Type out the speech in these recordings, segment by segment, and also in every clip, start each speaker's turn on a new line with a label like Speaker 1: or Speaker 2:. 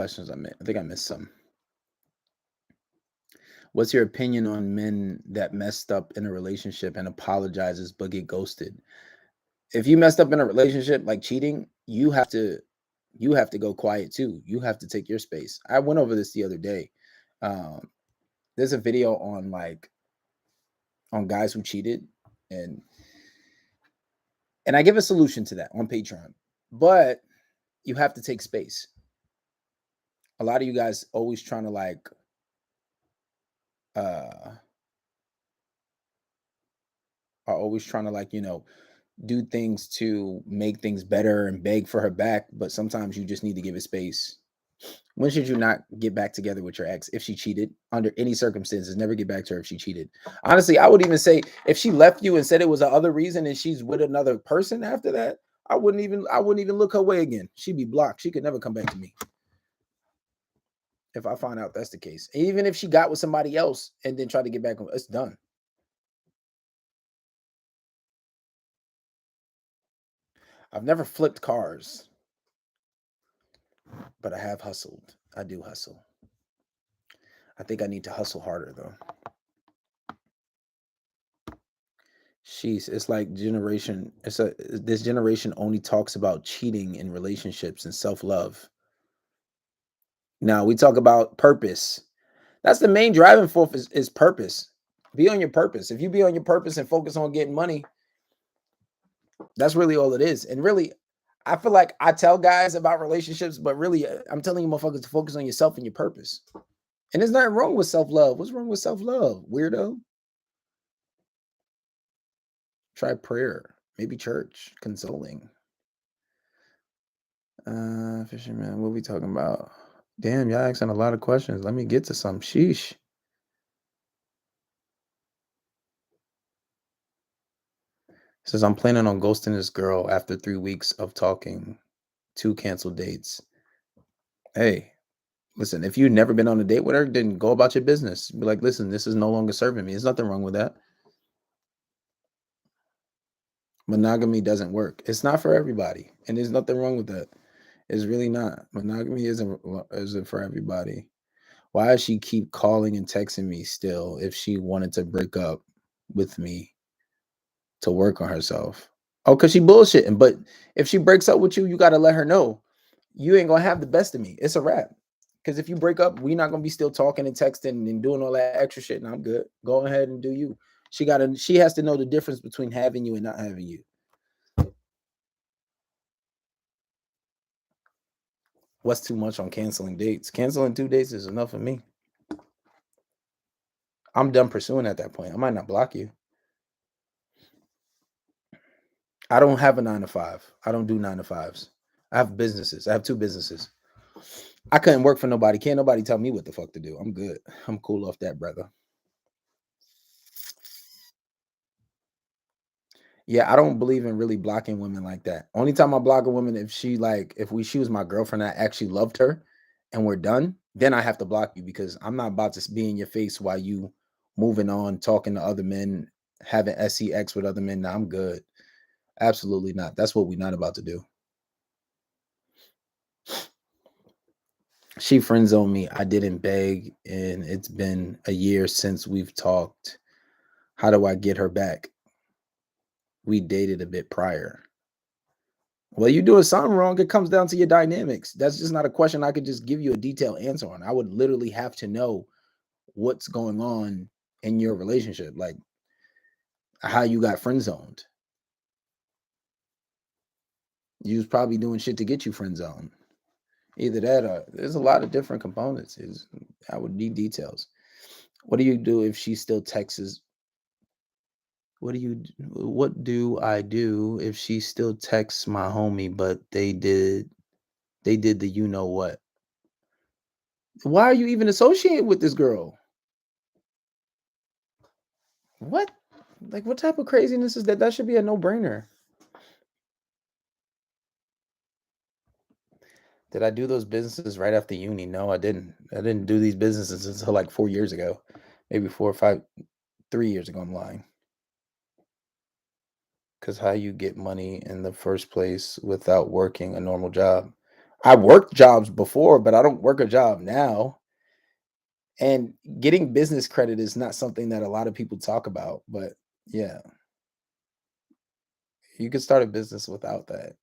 Speaker 1: questions I think I missed some. What's your opinion on men that messed up in a relationship and apologizes but get ghosted? If you messed up in a relationship like cheating, you have to go quiet too. You have to take your space. I went over this the other day. Um, there's a video on on guys who cheated, and I give a solution to that on Patreon. But you have to take space. A lot of you guys always trying to uh are always trying to do things to make things better and beg for her back, but sometimes you just need to give it space. When should you not get back together with your ex if she cheated? Under any circumstances, never get back to her if she cheated. Honestly, I would even say if she left you and said it was the other reason and she's with another person after that, I wouldn't even look her way again. She'd be blocked. She could never come back to me if I find out that's the case. Even if she got with somebody else and then tried to get back, it's done. I've never flipped cars, but I have hustled. I do hustle. I think I need to hustle harder though. It's like generation. This generation only talks about cheating in relationships and self-love. Now we talk about purpose. That's the main driving force is purpose. Be on your purpose. If you be on your purpose and focus on getting money, that's really all it is. And really, I feel like I tell guys about relationships, but really, I'm telling you motherfuckers to focus on yourself and your purpose. And there's nothing wrong with self-love. What's wrong with self-love, weirdo? Try prayer, maybe church, consoling. Fisherman, what we talking about? Damn, y'all asking a lot of questions. Let me get to some. Sheesh. Says I'm planning on ghosting this girl after 3 weeks of talking, 2 canceled dates. Hey, listen, if you've never been on a date with her, then go about your business. Be like, listen, this is no longer serving me. There's nothing wrong with that. Monogamy doesn't work. It's not for everybody, and there's nothing wrong with that. It's really not. Monogamy isn't for everybody. Why does she keep calling and texting me still if she wanted to break up with me to work on herself? Oh, because she bullshitting. But if she breaks up with you, you got to let her know you ain't going to have the best of me. It's a wrap. Because if you break up, we're not going to be still talking and texting and doing all that extra shit. And I'm good. Go ahead and do you. She has to know the difference between having you and not having you. What's too much on canceling dates? Canceling 2 dates is enough for me. I'm done pursuing at that point. I might not block you. I don't have a 9 to 5. I don't do 9 to 5s. I have businesses. I have 2 businesses. I couldn't work for nobody. Can't nobody tell me what the fuck to do. I'm good. I'm cool off that, brother. Yeah, I don't believe in really blocking women like that. Only time I block a woman if she was my girlfriend, I actually loved her and we're done, then I have to block you because I'm not about to be in your face while you moving on, talking to other men, having sex with other men. Nah, I'm good. Absolutely not. That's what we're not about to do. She friend zoned me. I didn't beg, and it's been a year since we've talked. How do I get her back? We dated a bit prior. Well, you're doing something wrong. It comes down to your dynamics. That's just not a question I could just give you a detailed answer on. I would literally have to know what's going on in your relationship, like how you got friend zoned. You was probably doing shit to get you friend zoned. Either that or there's a lot of different components. I would need details. What do you do if she still texts? What do I do if she still texts my homie, but they did the you know what? Why are you even associated with this girl? What? Like what type of craziness is that? That should be a no-brainer. Did I do those businesses right after uni? No, I didn't. I didn't do these businesses until like 4 years ago. Maybe 4 or 5, 3 years ago. I'm lying. Because how you get money in the first place without working a normal job? I worked jobs before, but I don't work a job now. And getting business credit is not something that a lot of people talk about, but yeah, you could start a business without that.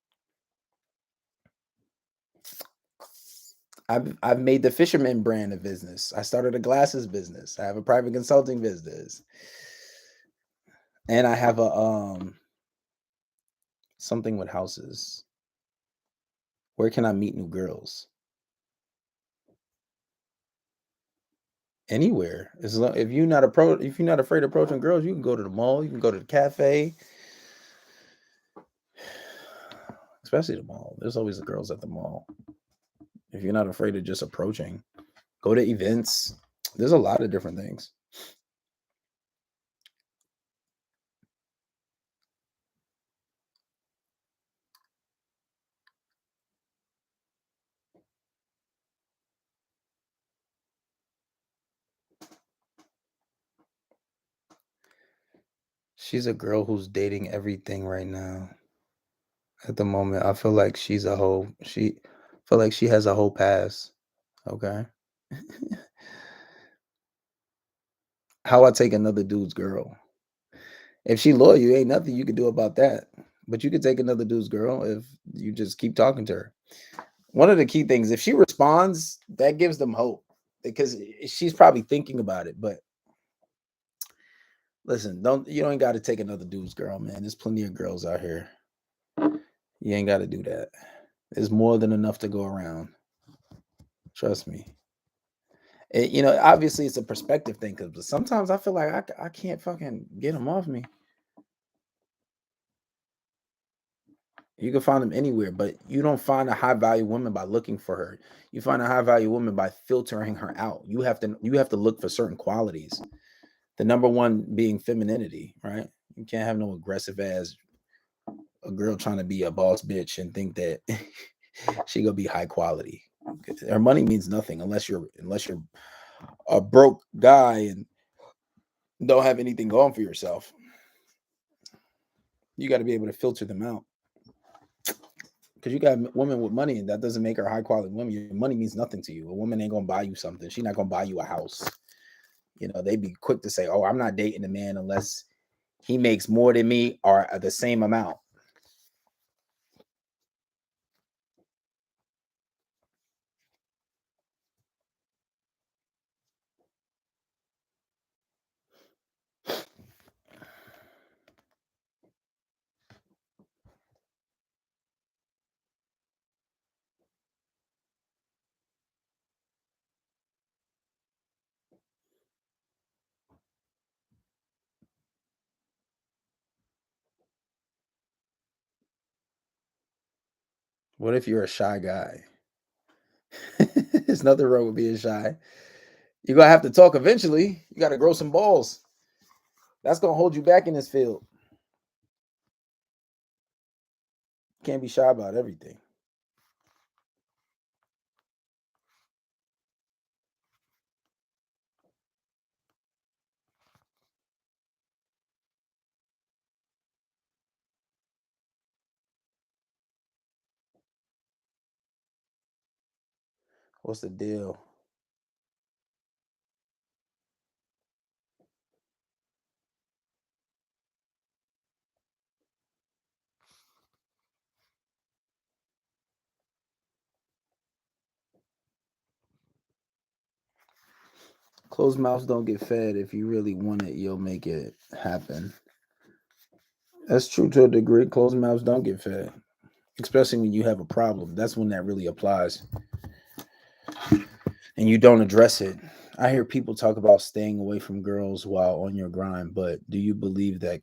Speaker 1: I've made the Fisherman brand a business. I started a glasses business. I have a private consulting business. And I have a something with houses. Where can I meet new girls? Anywhere. If you're not if you're not afraid of approaching girls, you can go to the mall, you can go to the cafe, especially the mall. There's always the girls at the mall. If you're not afraid of just approaching, go to events. There's a lot of different things. She's a girl who's dating everything right now. At the moment, I feel like she feel like she has a whole pass. Okay. How I take another dude's girl. If she loyal, you ain't nothing you could do about that. But you could take another dude's girl if you just keep talking to her. One of the key things, if she responds, that gives them hope because she's probably thinking about it. But listen, you don't got to take another dude's girl, man. There's plenty of girls out here. You ain't got to do that. There's more than enough to go around. Trust me. Obviously it's a perspective thing because sometimes I feel like I can't fucking get them off me. You can find them anywhere, but you don't find a high value woman by looking for her. You find a high value woman by filtering her out. You have to look for certain qualities. The number one being femininity, right? You can't have no aggressive ass a girl trying to be a boss bitch and think that she gonna be high quality. Her money means nothing unless you're a broke guy and don't have anything going for yourself. You got to be able to filter them out because you got women with money and that doesn't make her high quality woman. Your money means nothing to you. A woman ain't gonna buy you something. She's not gonna buy you a house. They'd be quick to say, "Oh, I'm not dating a man unless he makes more than me or the same amount." What if you're a shy guy? There's nothing wrong with being shy. You're gonna have to talk eventually. You got to grow some balls. That's gonna hold you back in this field. You can't be shy about everything. What's the deal? Closed mouths don't get fed. If you really want it, you'll make it happen. That's true to a degree. Closed mouths don't get fed, especially when you have a problem. That's when that really applies, and you don't address it. I hear people talk about staying away from girls while on your grind, but do you believe that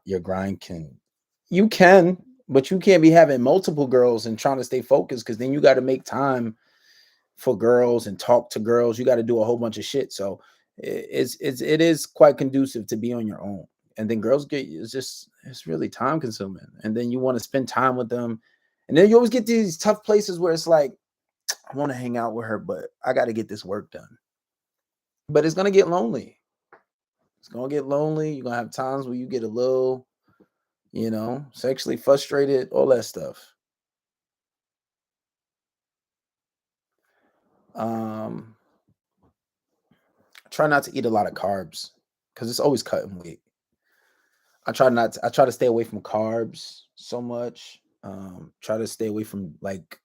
Speaker 1: your grind can? You can, but you can't be having multiple girls and trying to stay focused because then you got to make time for girls and talk to girls. You got to do a whole bunch of shit. So it is quite conducive to be on your own. And then girls get it's really time consuming. And then you want to spend time with them. And then you always get these tough places where it's like, I want to hang out with her, but I got to get this work done. But it's gonna get lonely. It's gonna get lonely. You're gonna have times where you get a little, sexually frustrated, all that stuff. Um, try not to eat a lot of carbs because it's always cutting weight. I try to stay away from carbs so much. Try to stay away from like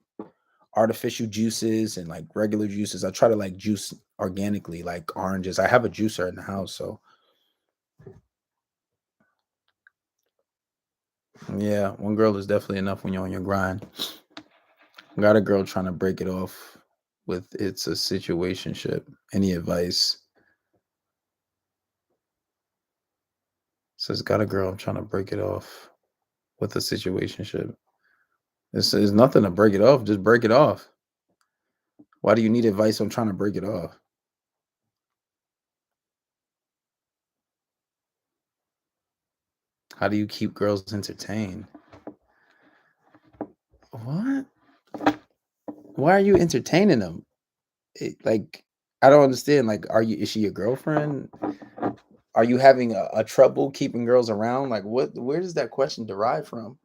Speaker 1: artificial juices and like regular juices. I try to like juice organically, like oranges. I have a juicer in the house, so yeah, one girl is definitely enough when you're on your grind. Got a girl trying to break it off with it's a situationship. Any advice? Says got a girl trying to break it off with a situationship. This is nothing to break it off. Just break it off. Why do you need advice on trying to break it off? How do you keep girls entertained? What? Why are you entertaining them? Like, I don't understand. Like, is she your girlfriend? Are you having a trouble keeping girls around? Like, where does that question derive from?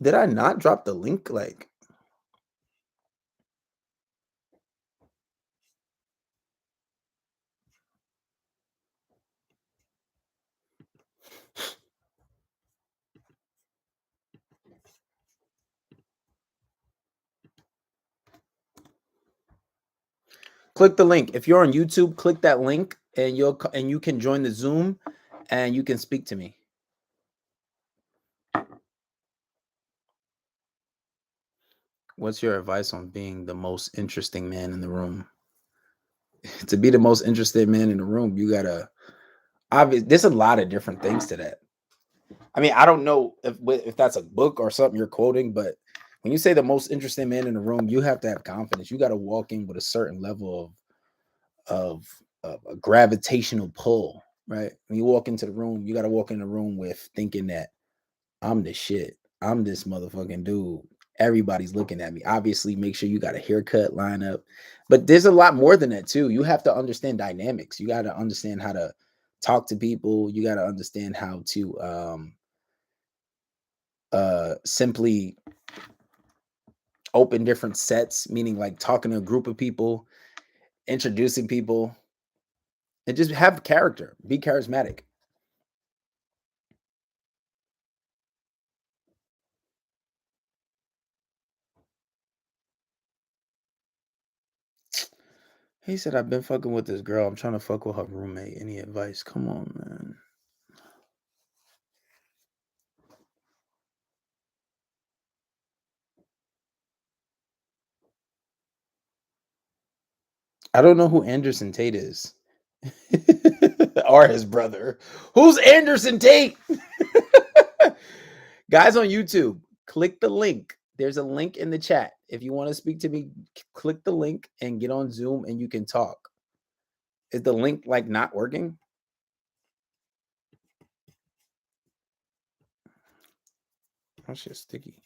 Speaker 1: Did I not drop the link? Like, click the link. If you're on YouTube, click that link and you can join the Zoom and you can speak to me. What's your advice on being the most interesting man in the room? To be the most interesting man in the room, you gotta there's a lot of different things to that. I mean, I don't know if that's a book or something you're quoting, but when you say the most interesting man in the room, you have to have confidence. You got to walk in with a certain level of a gravitational pull, right? When you walk into the room, you got to walk in the room with thinking that I'm the shit. I'm this motherfucking dude. Everybody's looking at me. Obviously, make sure you got a haircut line up. But there's a lot more than that too. You have to understand dynamics. You got to understand how to talk to people. You got to understand how to simply open different sets, meaning like talking to a group of people, introducing people, and just have character, be charismatic. He said, I've been fucking with this girl. I'm trying to fuck with her roommate. Any advice? Come on, man. I don't know who Anderson Tate is. Or his brother. Who's Anderson Tate? Guys on YouTube, click the link. There's a link in the chat. If you want to speak to me, click the link and get on Zoom and you can talk. Is the link like not working? That shit's sticky.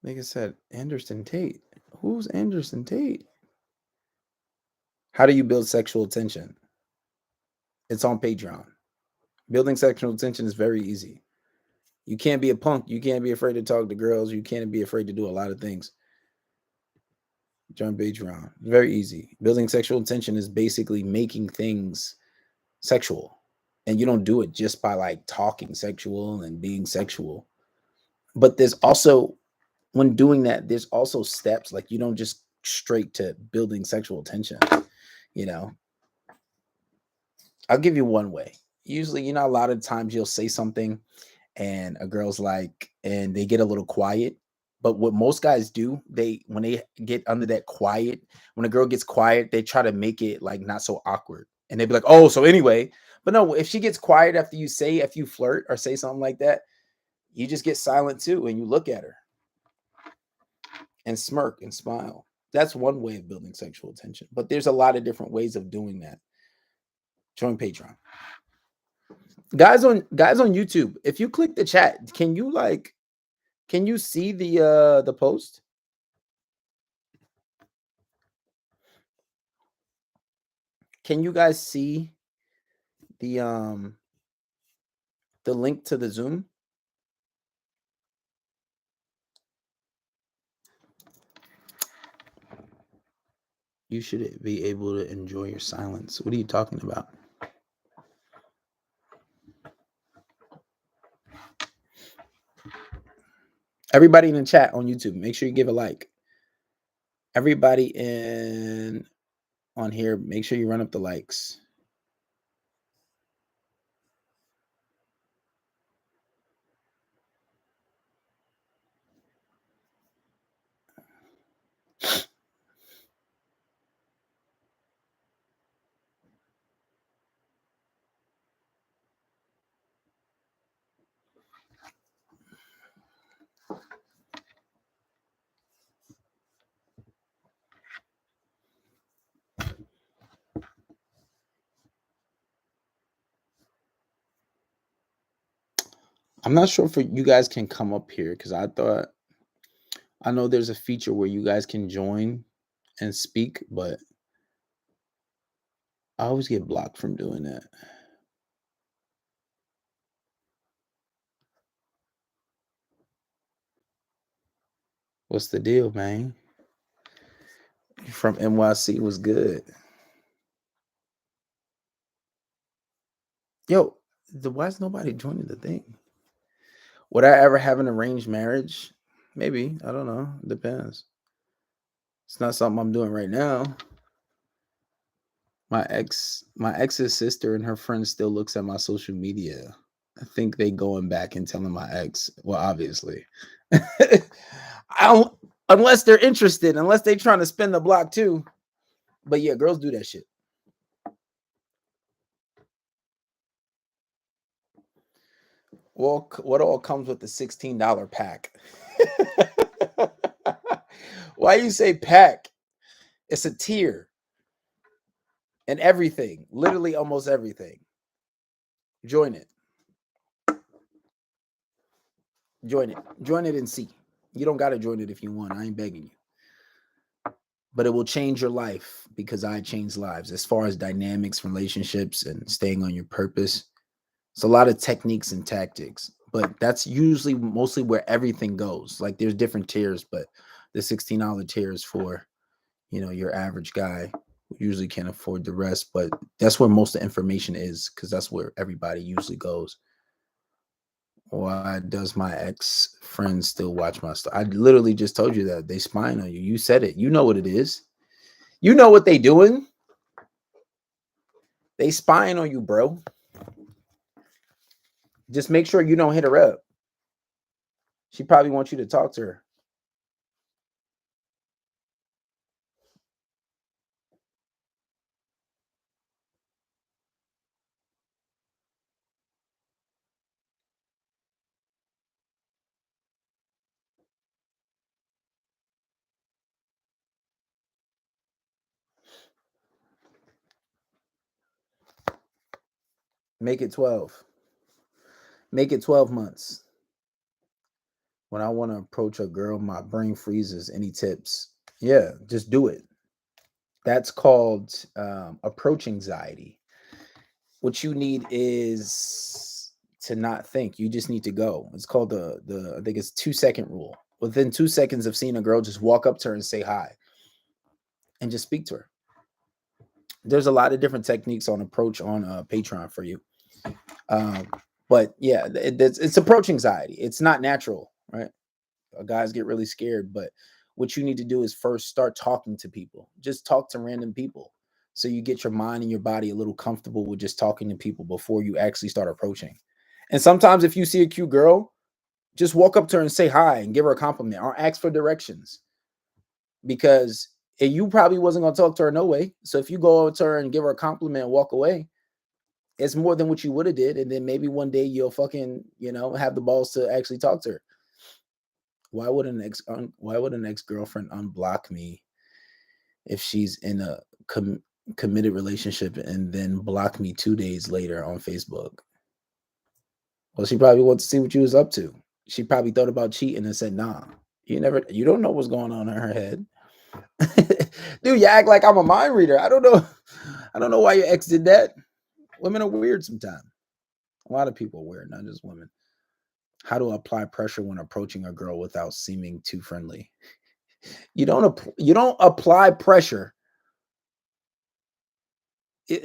Speaker 1: Nigga said Anderson Tate. Who's Anderson Tate? How do you build sexual tension? It's on Patreon. Building sexual tension is very easy. You can't be a punk. You can't be afraid to talk to girls. You can't be afraid to do a lot of things. Join Patreon. Very easy. Building sexual tension is basically making things sexual. And you don't do it just by like talking sexual and being sexual. But there's also, when doing that, there's also steps. Like you don't just straight to building sexual tension. You know, I'll give you one way. Usually, a lot of times you'll say something and a girl's like, and they get a little quiet. But what most guys do, when they get under that quiet, when a girl gets quiet, they try to make it like not so awkward. And they'd be like, oh, so anyway. But no, if she gets quiet if you flirt or say something like that, you just get silent too and you look at her and smirk and smile. That's one way of building sexual tension. But there's a lot of different ways of doing that. Join Patreon. Guys on YouTube, if you click the chat, can you see the post? Can you guys see the link to the Zoom? You should be able to enjoy your silence. What are you talking about? Everybody in the chat on YouTube, make sure you give a like. Everybody in on here, make sure you run up the likes. I'm not sure if you guys can come up here because I know there's a feature where you guys can join and speak, but I always get blocked from doing that. What's the deal, man? From NYC was good. Yo, why is nobody joining the thing? Would I ever have an arranged marriage? Maybe. I don't know. Depends. It's not something I'm doing right now. My ex's sister and her friend still looks at my social media. I think they going back and telling my ex. Well, obviously. I don't, unless they're interested, unless they trying to spin the block too. But yeah, girls do that shit. Well, what all comes with the $16 pack? Why you say pack? It's a tier and everything, literally almost everything. Join it. Join it. Join it and see. You don't got to join it if you want. I ain't begging you. But it will change your life because I change lives as far as dynamics, relationships, and staying on your purpose. It's a lot of techniques and tactics, but that's usually mostly where everything goes. Like there's different tiers, but the $16 tier is for, your average guy who usually can't afford the rest. But that's where most of the information is because that's where everybody usually goes. Why does my ex friend still watch my stuff? I literally just told you that they spying on you. You said it. You know what it is. You know what they doing. They spying on you, bro. Just make sure you don't hit her up. She probably wants you to talk to her. Make it 12. Make it 12 months. When I want to approach a girl, my brain freezes. Any tips? Yeah, just do it. That's called approach anxiety. What you need is to not think. You just need to go. It's called the I think it's 2-second rule. Within 2 seconds of seeing a girl, just walk up to her and say hi and just speak to her. There's a lot of different techniques on approach on Patreon for you. But yeah, it's approach anxiety. It's not natural, right? Guys get really scared, but what you need to do is first start talking to people. Just talk to random people. So you get your mind and your body a little comfortable with just talking to people before you actually start approaching. And sometimes if you see a cute girl, just walk up to her and say hi and give her a compliment or ask for directions. Because you probably wasn't going to talk to her no way. So if you go over to her and give her a compliment and walk away, it's more than what you would have did. And then maybe one day you'll fucking, have the balls to actually talk to her. Why would an ex-girlfriend unblock me if she's in a committed relationship and then block me 2 days later on Facebook? Well, she probably wants to see what you was up to. She probably thought about cheating and said, nah. You don't know what's going on in her head. Dude, you act like I'm a mind reader. I don't know. I don't know why your ex did that. Women are weird sometimes. A lot of people are weird, not just women. How to apply pressure when approaching a girl without seeming too friendly. You don't apply pressure.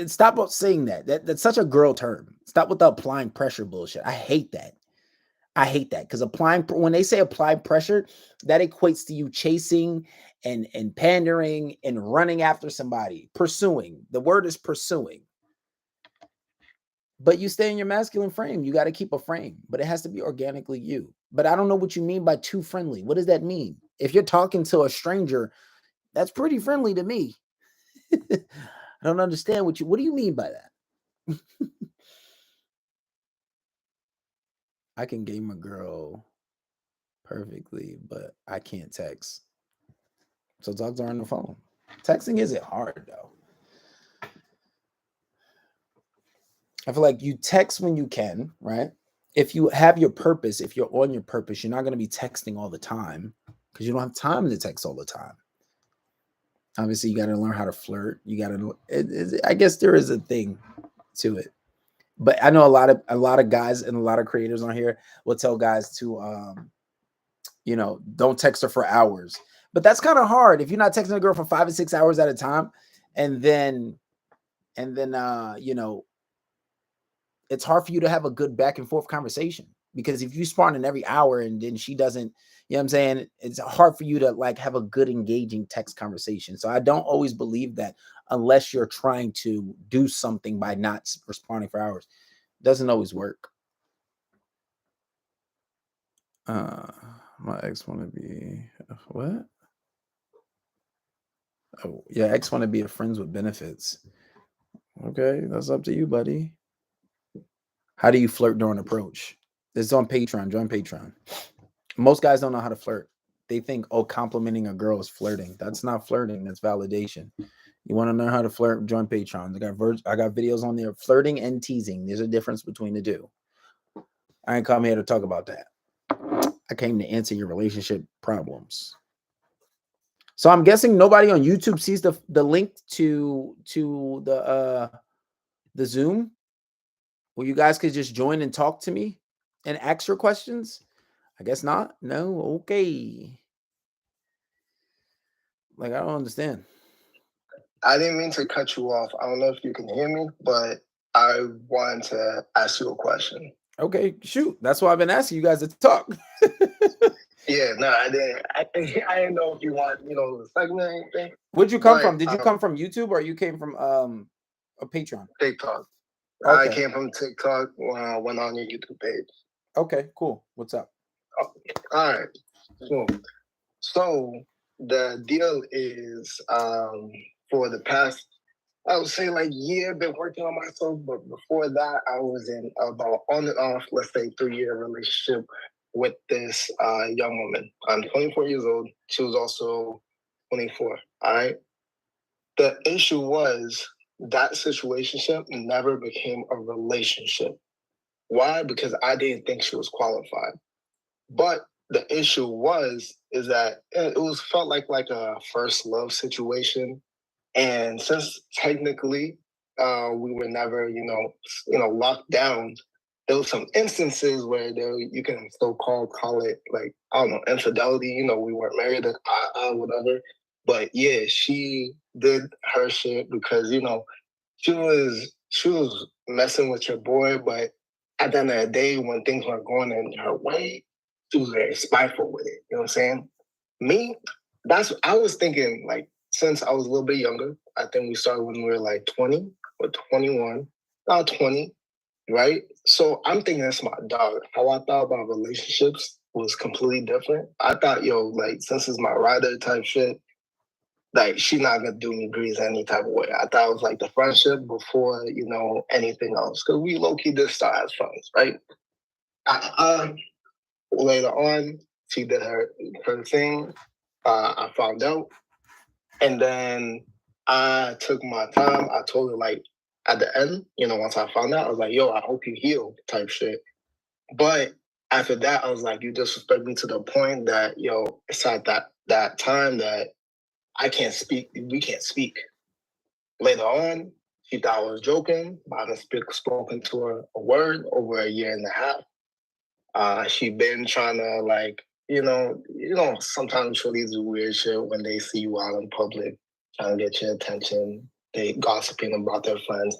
Speaker 1: Stop saying that. That's such a girl term. Stop with the applying pressure bullshit. I hate that. I hate that because when they say apply pressure, that equates to you chasing and pandering and running after somebody, pursuing. The word is pursuing. But you stay in your masculine frame. You got to keep a frame, but it has to be organically you. But I don't know what you mean by too friendly. What does that mean? If you're talking to a stranger, that's pretty friendly to me. I don't understand what do you mean by that? I can game a girl perfectly, but I can't text. So talk to her on the phone. Texting isn't hard though. I feel like you text when you can, right? If you have your purpose, if you're on your purpose, you're not going to be texting all the time because you don't have time to text all the time. Obviously, you got to learn how to flirt. You got to. I guess there is a thing to it, but I know a lot of guys and a lot of creators on here will tell guys to, don't text her for hours. But that's kind of hard if you're not texting a girl for 5 or 6 hours at a time, and then it's hard for you to have a good back and forth conversation because if you spawn in every hour and then she doesn't, you know what I'm saying? It's hard for you to like have a good engaging text conversation. So I don't always believe that unless you're trying to do something by not responding for hours. It doesn't always work. My ex want to be what? Oh, yeah, ex want to be a friends with benefits. Okay, that's up to you, buddy. How do you flirt during approach? It's on Patreon. Join Patreon. Most guys don't know how to flirt. They think, complimenting a girl is flirting. That's not flirting. That's validation. You want to learn how to flirt? Join Patreon. I got videos on there. Flirting and teasing. There's a difference between the two. I ain't come here to talk about that. I came to answer your relationship problems. So I'm guessing nobody on YouTube sees the link to the Zoom where you guys could just join and talk to me and ask your questions. I guess not. No. Okay. Like, I don't understand.
Speaker 2: I didn't mean to cut you off. I don't know if you can hear me, but I wanted to ask you a question.
Speaker 1: Okay, shoot. That's why I've been asking you guys to talk.
Speaker 2: Yeah, no, I didn't. I didn't know if you want, the segment or anything.
Speaker 1: Where'd you come from? Did you come from YouTube or you came from a Patreon?
Speaker 2: TikTok.
Speaker 1: Okay.
Speaker 2: I came from TikTok when I went on your YouTube page.
Speaker 1: Okay, cool. What's up?
Speaker 2: Oh, all right. Cool. So the deal is for the past, I would say like year, been working on myself, but before that, I was in about on and off, let's say 3-year relationship with this young woman. I'm 24 years old. She was also 24. All right. The issue was that situationship never became a relationship. Why? Because I didn't think she was qualified. But the issue is that it was felt like a first love situation. And since technically we were never, locked down, there was some instances where you can call it like, I don't know, infidelity. We weren't married, whatever. But yeah, she did her shit because, she was messing with your boy, but at the end of the day, when things weren't going in her way, she was very spiteful with it. You know what I'm saying? Me, I was thinking like since I was a little bit younger. I think we started when we were like 20 or 21, about 20, right? So I'm thinking that's my dog. How I thought about relationships was completely different. I thought, like since it's my rider type shit, like she's not gonna do me grease any type of way. I thought it was like the friendship before, anything else. Cause we low key did start as friends, right? Later on, she did her thing. I found out. And then I took my time. I told her like at the end, once I found out, I was like, yo, I hope you heal type shit. But after that, I was like, you disrespect me to the point that, it's at that time that I can't speak. We can't speak. Later on, She thought I was joking, but I haven't spoken to her a word over a year and a half. She been trying to like, sometimes shorties do weird shit when they see you out in public, trying to get your attention. They gossiping about their friends.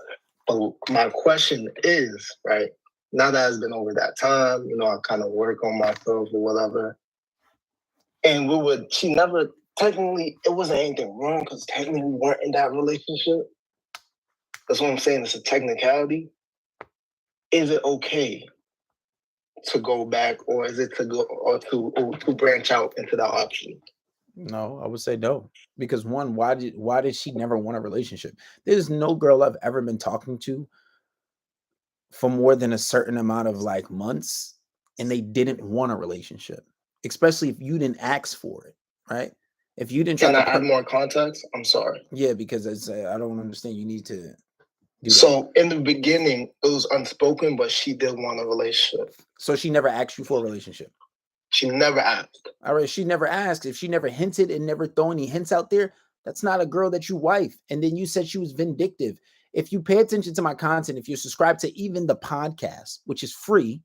Speaker 2: But my question is, right, now that it's been over that time, I kind of work on myself or whatever. And she never, technically, it wasn't anything wrong because technically we weren't in that relationship. That's what I'm saying. It's a technicality. Is it okay to go back, or is it to go or to branch out into that option?
Speaker 1: No, I would say no. Because one, why did she never want a relationship? There's no girl I've ever been talking to for more than a certain amount of like months and they didn't want a relationship. Especially if you didn't ask for it, right? If you didn't try
Speaker 2: Can I
Speaker 1: to
Speaker 2: add more context? I'm sorry.
Speaker 1: Yeah, because I don't understand. You need to do that.
Speaker 2: So in the beginning, it was unspoken, but she did want a relationship.
Speaker 1: So she never asked you for a relationship.
Speaker 2: She never asked.
Speaker 1: All right, she never asked. If she never hinted and never throw any hints out there, that's not a girl that you wife. And then you said she was vindictive. If you pay attention to my content, if you subscribe to even the podcast, which is free,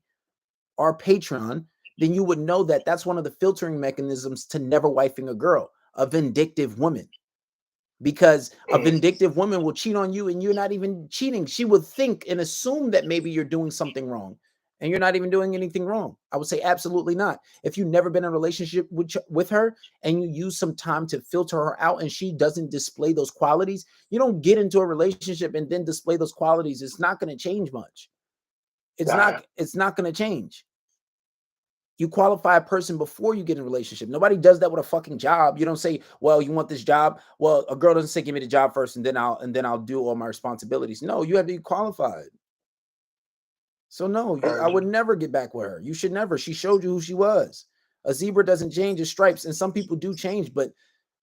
Speaker 1: our Patreon, then you would know that that's one of the filtering mechanisms to never wifing a girl, a vindictive woman. Because a vindictive woman will cheat on you and you're not even cheating. She would think and assume that maybe you're doing something wrong and you're not even doing anything wrong. I would say absolutely not. If you've never been in a relationship with her and you use some time to filter her out and she doesn't display those qualities, you don't get into a relationship and then display those qualities. It's not going to change much. It's not going to change. You qualify a person before you get in a relationship. Nobody does that with a fucking job. You don't say, well, you want this job? Well, a girl doesn't say, give me the job first, and then I'll do all my responsibilities. No, you have to be qualified. So no, I would never get back with her. You should never. She showed you who she was. A zebra doesn't change its stripes, and some people do change, but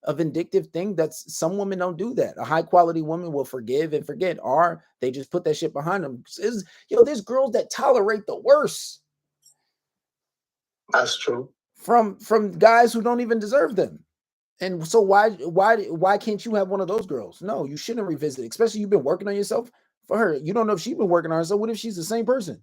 Speaker 1: a vindictive thing, that's some women don't do that. A high quality woman will forgive and forget, or they just put that shit behind them. There's girls that tolerate the worst.
Speaker 2: That's true.
Speaker 1: From guys who don't even deserve them. And so why can't you have one of those girls? No, you shouldn't revisit, especially you've been working on yourself for her. You don't know if she's been working on herself. What if she's the same person?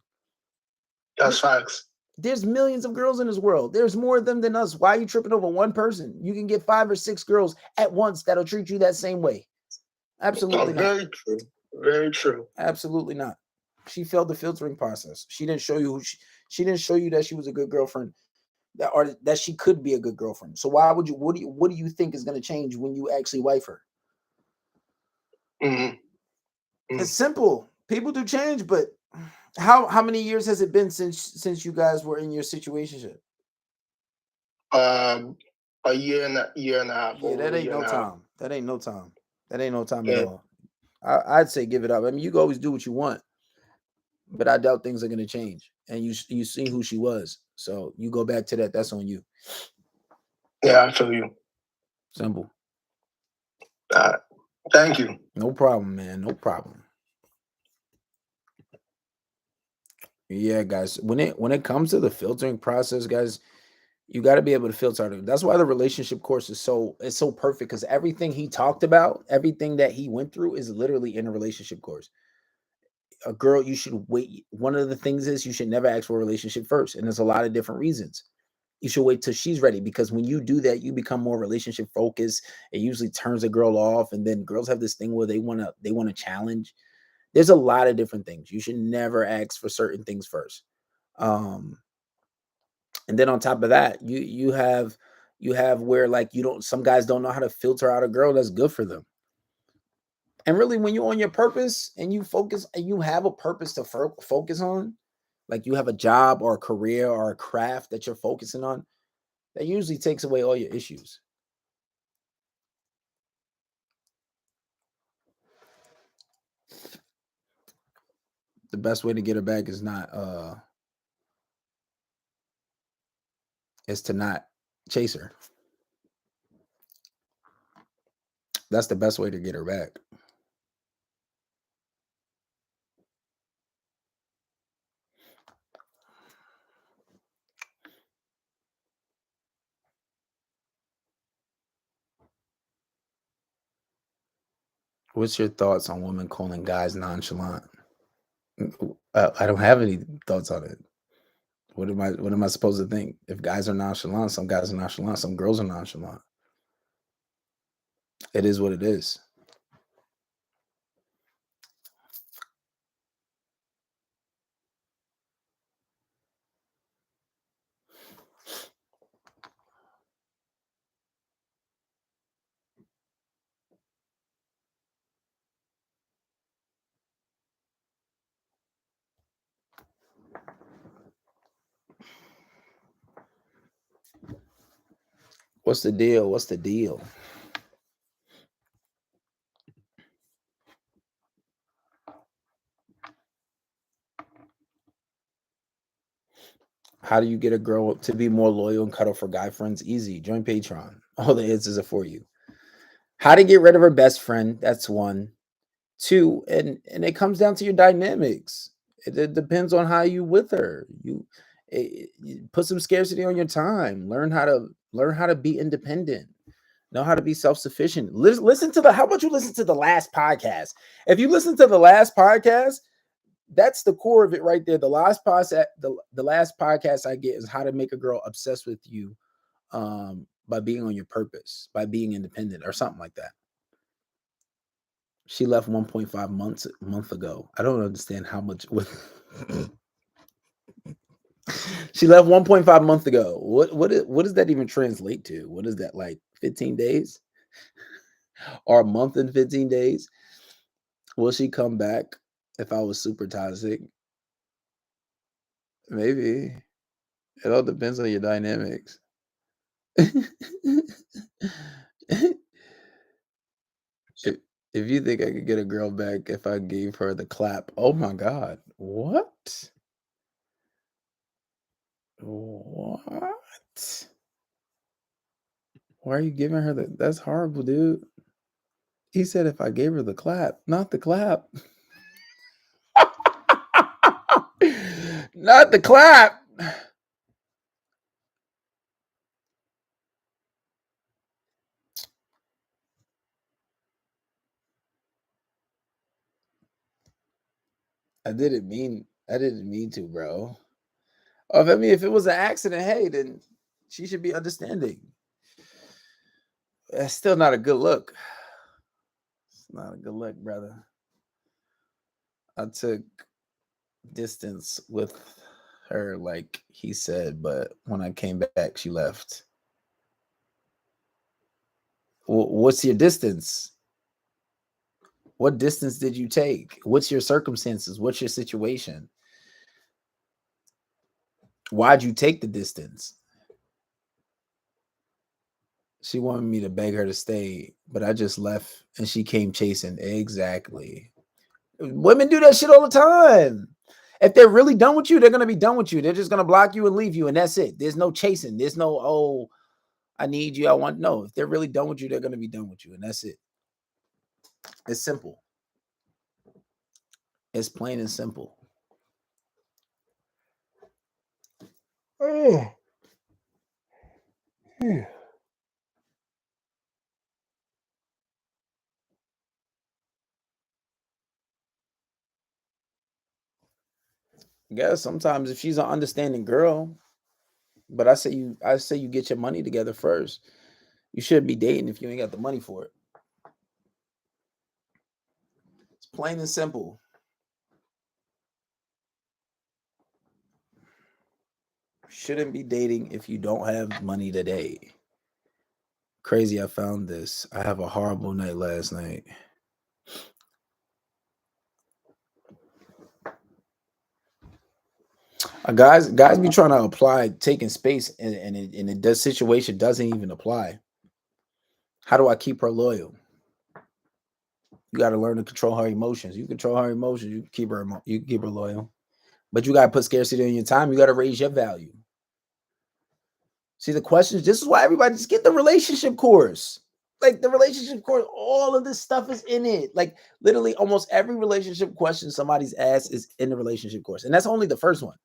Speaker 2: That's facts.
Speaker 1: There's millions of girls in this world. There's more of them than us. Why are you tripping over one person? You can get 5 or 6 girls at once that'll treat you that same way. Absolutely not.
Speaker 2: Very true. Very true.
Speaker 1: Absolutely not. She failed the filtering process. She didn't show you she didn't show you that she was a good girlfriend. That she could be a good girlfriend. So why would you? What do you think is going to change when you actually wife her? It's simple. People do change, but how many years has it been since you guys were in your situationship?
Speaker 2: A year and a half.
Speaker 1: Yeah, that ain't no time. That ain't no time. That ain't no time at all. I'd say give it up. I mean, you can always do what you want, but I doubt things are going to change. And you see who she was, so you go back to that. That's on you.
Speaker 2: Yeah, I feel you.
Speaker 1: Simple.
Speaker 2: Thank you.
Speaker 1: No problem, man. No problem. Yeah, guys. When it comes to the filtering process, guys, you got to be able to filter it. That's why the relationship course is so perfect, because everything he talked about, everything that he went through, is literally in a relationship course. A girl, you should wait. One of the things is you should never ask for a relationship first, and there's a lot of different reasons. You should wait till she's ready, because when you do that, you become more relationship focused. It usually turns a girl off, and then girls have this thing where they want to challenge. There's a lot of different things. You should never ask for certain things first. And then on top of that, you have where like some guys don't know how to filter out a girl that's good for them. And really, when you're on your purpose and you focus and you have a purpose to focus on, like you have a job or a career or a craft that you're focusing on, that usually takes away all your issues. The best way to get her back is to not chase her. That's the best way to get her back. What's your thoughts on women calling guys nonchalant? I don't have any thoughts on it. What am I supposed to think? If guys are nonchalant, some guys are nonchalant, some girls are nonchalant. It is what it is. What's the deal? What's the deal? How do you get a girl to be more loyal and cuddle for guy friends? Easy. Join Patreon. All the answers are for you. How to get rid of her best friend? That's one. Two, and it comes down to your dynamics. It depends on how you with her. You put some scarcity on your time. Learn how to be independent. Know how to be self-sufficient. Listen to the how about you listen to the last podcast? If you listen to the last podcast, that's the core of it right there. The last podcast I get is how to make a girl obsessed with you by being on your purpose, by being independent or something like that. She left 1.5 month ago. I don't understand how much with she left 1.5 month ago. What does that even translate to? What is that, like 15 days? Or a month and 15 days? Will she come back if I was super toxic? Maybe. It all depends on your dynamics. if, if you think I could get a girl back if I gave her the clap, oh my God. What? What? Why are you giving her the that's horrible, dude. He said if I gave her the clap, not the clap. Not the clap. I didn't mean to, bro. If it was an accident, hey, then she should be understanding. That's still not a good look. It's not a good look, brother. I took distance with her, like he said, but when I came back, she left. What's your distance? What distance did you take? What's your circumstances? What's your situation? Why'd you take the distance? She wanted me to beg her to stay, but I just left and she came chasing. Exactly. Women do that shit all the time. If they're really done with you, they're gonna be done with you. They're just gonna block you and leave you, and that's it. There's no chasing. There's no, oh, I need you. I want no. If they're really done with you, they're gonna be done with you, and that's it. It's simple. It's plain and simple. Oh. I guess sometimes if she's an understanding girl, but I say you get your money together first. You shouldn't be dating if you ain't got the money for it. It's plain and simple. Shouldn't be dating if you don't have money today. Crazy, I found this. I have a horrible night last night. Guys be trying to apply taking space and the situation doesn't even apply. How do I keep her loyal? You got to learn to control her emotions. You control her emotions, you can keep her loyal. But you got to put scarcity in your time. You got to raise your value. See the questions. This is why everybody just get the relationship course. Like the relationship course, all of this stuff is in it. Like literally, almost every relationship question somebody's asked is in the relationship course, and that's only the first one.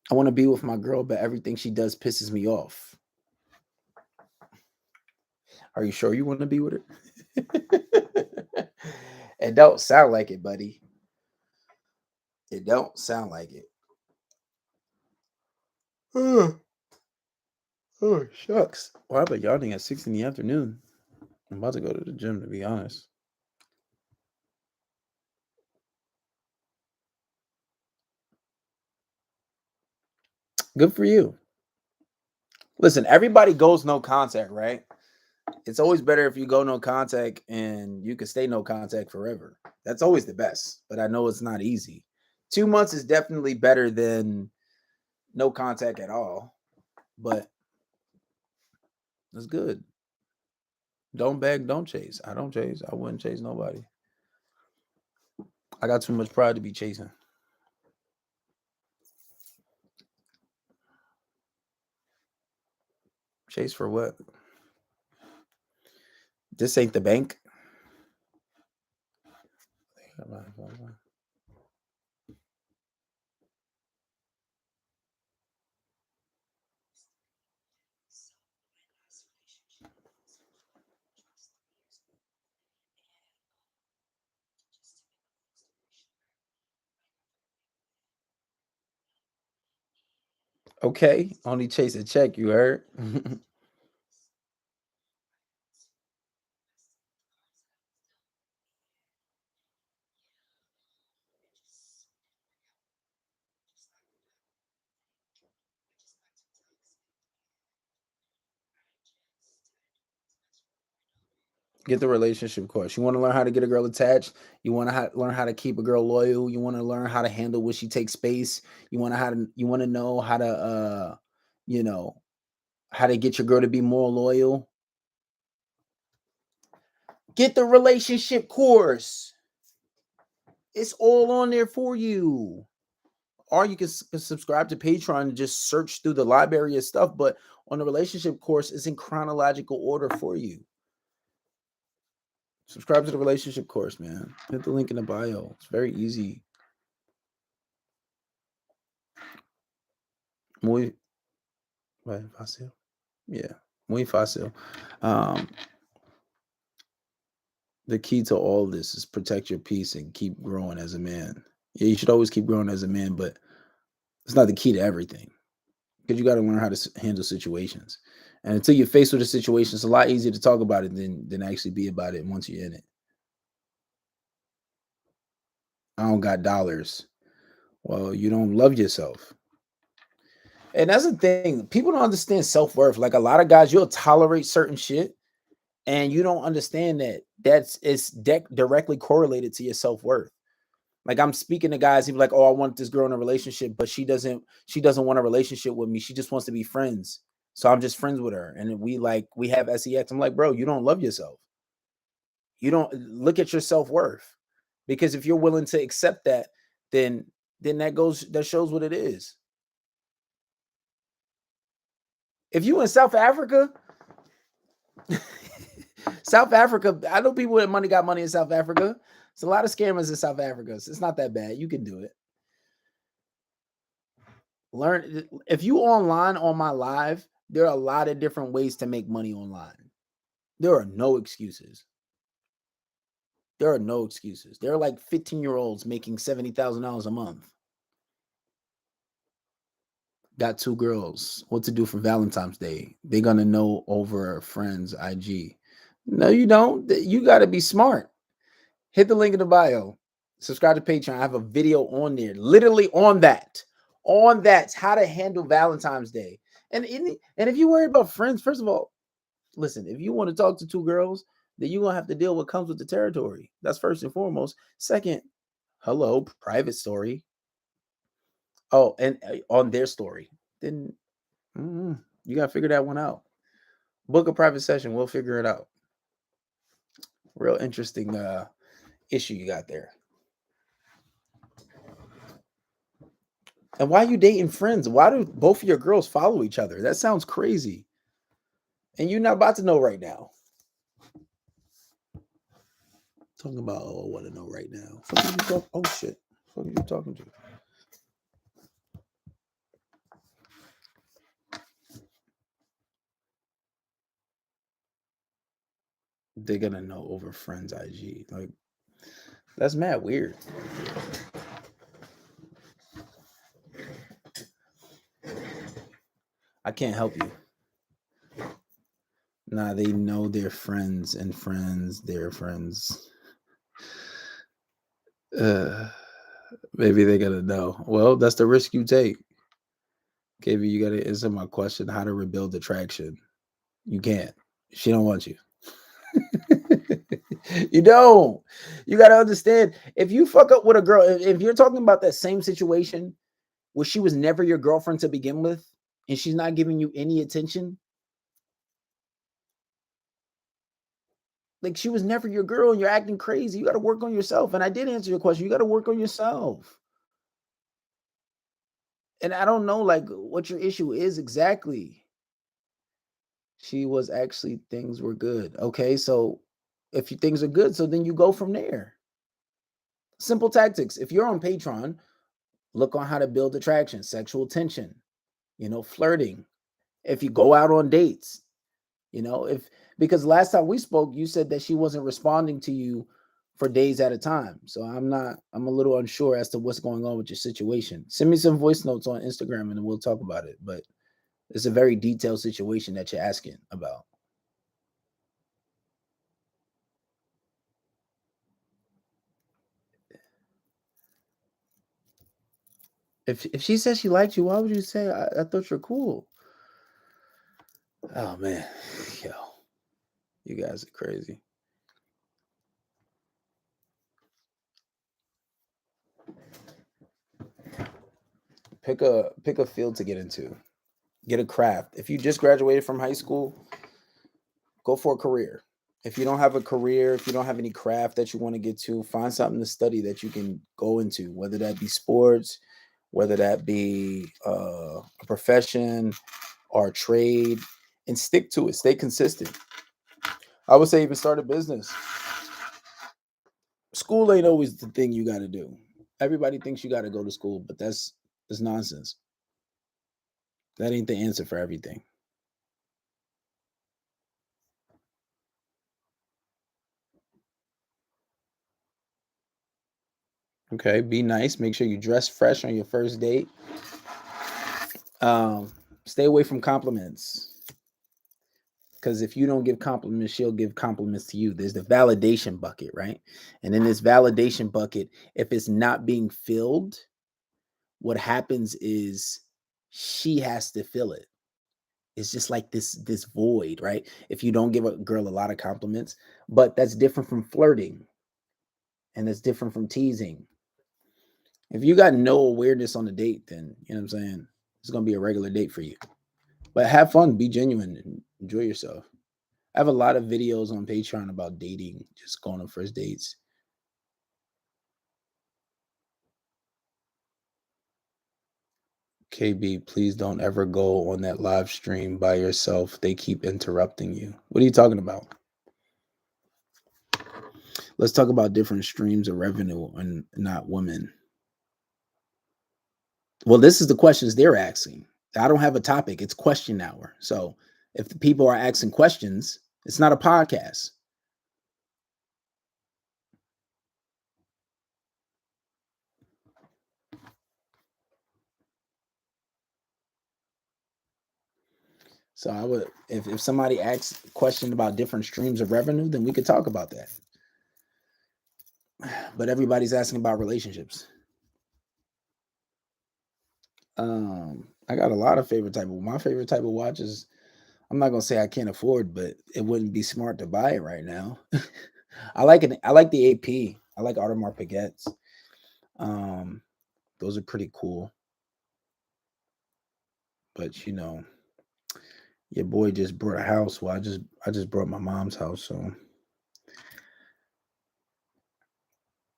Speaker 1: I want to be with my girl, but everything she does pisses me off. Are you sure you want to be with her? It don't sound like it, buddy. It don't sound like it. Oh, shucks. Well, I've been yawning at 6 in the afternoon. I'm about to go to the gym, to be honest. Good for you. Listen, everybody goes no contact, right? It's always better if you go no contact and you can stay no contact forever. That's always the best, but I know it's not easy. 2 months is definitely better than no contact at all, but that's good. Don't beg, don't chase. I don't chase. I wouldn't chase nobody. I got too much pride to be chasing. Chase for what? This ain't the bank. Okay, only chase a check, you heard? Get the relationship course. You want to learn how to get a girl attached. You want to learn how to keep a girl loyal. You want to learn how to handle when she takes space. You want to know how to you know, how to get your girl to be more loyal. Get the relationship course. It's all on there for you. Or you can subscribe to Patreon and just search through the library of stuff. But on the relationship course, it's in chronological order for you. Subscribe to the relationship course, man. Hit the link in the bio. It's very easy. Muy fácil. Yeah, muy fácil. The key to all this is protect your peace and keep growing as a man. Yeah, you should always keep growing as a man, but it's not the key to everything because you got to learn how to handle situations. And until you're faced with a situation, it's a lot easier to talk about it than actually be about it once you're in it. I don't got dollars. Well, you don't love yourself. And that's the thing. People don't understand self-worth. Like a lot of guys, you'll tolerate certain shit and you don't understand that directly correlated to your self-worth. Like I'm speaking to guys, he'd be like, "Oh, I want this girl in a relationship, but she doesn't want a relationship with me. She just wants to be friends. So I'm just friends with her." And we have sex. I'm like, "Bro, you don't love yourself. You don't look at your self-worth. Because if you're willing to accept that, then that shows what it is. If you in South Africa, South Africa, I know people with money got money in South Africa. It's a lot of scammers in South Africa. So it's not that bad. You can do it. Learn if you online on my live, there are a lot of different ways to make money online. There are no excuses. There are no excuses. There are like 15-year-olds making $70,000 a month. Got two girls. What to do for Valentine's Day? They're gonna know over a friend's IG. No, you don't. You got to be smart. Hit the link in the bio. Subscribe to Patreon. I have a video on there, literally on that. On that, how to handle Valentine's Day. And if you worry about friends, first of all, listen. If you want to talk to two girls, then you're gonna have to deal with what comes with the territory. That's first and foremost. Second, hello, private story. Oh, and on their story, then you gotta figure that one out. Book a private session. We'll figure it out. Real interesting issue you got there. And why are you dating friends? Why do both of your girls follow each other? That sounds crazy. And you're not about to know right now. Talking about, oh, I want to know right now. Oh shit. What are you talking to? They're gonna know over friends IG. Like that's mad weird. I can't help you. Nah, they know their friends and friends, their friends. Uh, maybe they're gonna know. Well, that's the risk you take. KB, you gotta answer my question: how to rebuild attraction. You can't. She don't want you. You don't. You gotta understand. If you fuck up with a girl, if you're talking about that same situation where she was never your girlfriend to begin with, and she's not giving you any attention, like she was never your girl, and you're acting crazy. You got to work on yourself. And I did answer your question. You got to work on yourself. And I don't know like what your issue is exactly. She was actually things were good. Okay, so if you, things are good, so then you go from there. Simple tactics. If you're on Patreon, look on how to build attraction, sexual tension, flirting. If you go out on dates, if because last time we spoke, you said that she wasn't responding to you for days at a time. So I'm a little unsure as to what's going on with your situation. Send me some voice notes on Instagram and we'll talk about it. But it's a very detailed situation that you're asking about. If she says she liked you, why would you say I thought you're cool? Oh man, yo, you guys are crazy. Pick a field to get into. Get a craft. If you just graduated from high school, go for a career. If you don't have a career, if you don't have any craft that you want to get to, find something to study that you can go into, whether that be sports, whether that be a profession or a trade, and stick to it. Stay consistent. I would say even start a business. School ain't always the thing you got to do. Everybody thinks you got to go to school, but that's nonsense. That ain't the answer for everything. Okay, be nice. Make sure you dress fresh on your first date. Um, Stay away from compliments because if you don't give compliments, she'll give compliments to you. There's the validation bucket, right? And in this validation bucket, if it's not being filled, what happens is she has to fill it. It's just like this void, right? If you don't give a girl a lot of compliments, but that's different from flirting and that's different from teasing. If you got no awareness on the date, then you know what I'm saying, it's gonna be a regular date for you. But have fun, be genuine, and enjoy yourself. I have a lot of videos on Patreon about dating, just going on first dates. KB, please don't ever go on that live stream by yourself. They keep interrupting you. What are you talking about? Let's talk about different streams of revenue and not women. Well, this is the questions they're asking. I don't have a topic. It's question hour. So if the people are asking questions, it's not a podcast. So I would, if somebody asks a question about different streams of revenue, then we could talk about that. But everybody's asking about relationships. I got a lot of favorite type of. My favorite type of watch is. I'm not gonna say I can't afford, but it wouldn't be smart to buy it right now. I like it. I like the AP. I like Audemars Piguets. Um, those are pretty cool. But your boy just bought a house. Well, I just bought my mom's house, so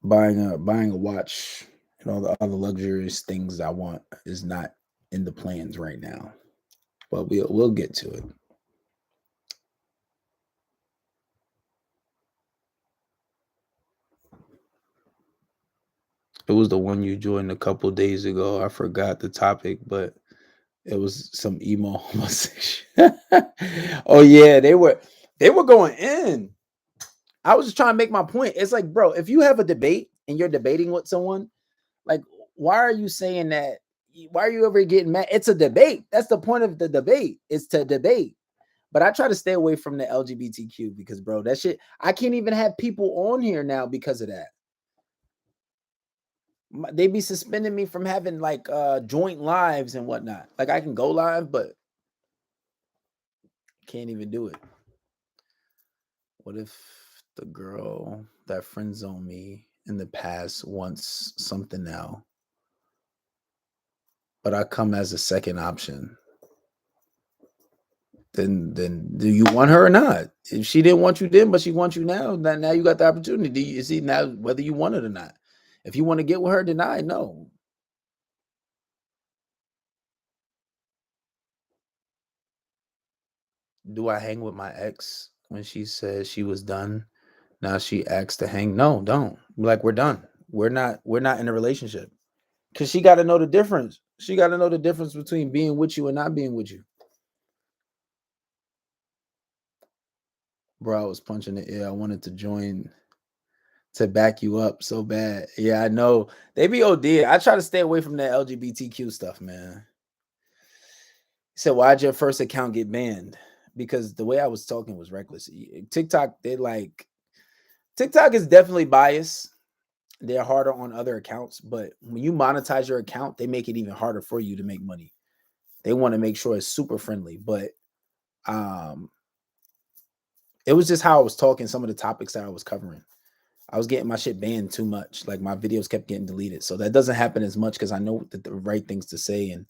Speaker 1: buying a watch and all the other luxurious things I want is not in the plans right now. But we'll get to it. It was the one you joined a couple days ago. I forgot the topic, but it was some emo homosexual. Oh yeah, they were going in. I was just trying to make my point. It's like, bro, if you have a debate and you're debating with someone, like, why are you saying that? Why are you ever getting mad? It's a debate. That's the point of the debate. It's to debate. But I try to stay away from the LGBTQ because, bro, that shit, I can't even have people on here now because of that. They be suspending me from having like joint lives and whatnot. Like I can go live, but can't even do it. What if the girl that friend zoned me in the past wants something now, but I come as a second option? Then do you want her or not? If she didn't want you then, but she wants you now, then now you got the opportunity. You see now whether you want it or not. If you want to get with her, deny no. Do I hang with my ex when she said she was done? Now she asks to hang. No, don't. Like we're done. We're not in a relationship. Cause she got to know the difference. She got to know the difference between being with you and not being with you. Bro, I was punching the air. I wanted to join to back you up so bad. Yeah, I know. They be OD. I try to stay away from that LGBTQ stuff, man. He said, why'd your first account get banned? Because the way I was talking was reckless. TikTok, TikTok is definitely biased. They're harder on other accounts, but when you monetize your account, they make it even harder for you to make money. They want to make sure it's super friendly, but um it was just how I was talking, some of the topics that I was covering. I was getting my shit banned too much. Like my videos kept getting deleted. So that doesn't happen as much because I know the right things to say and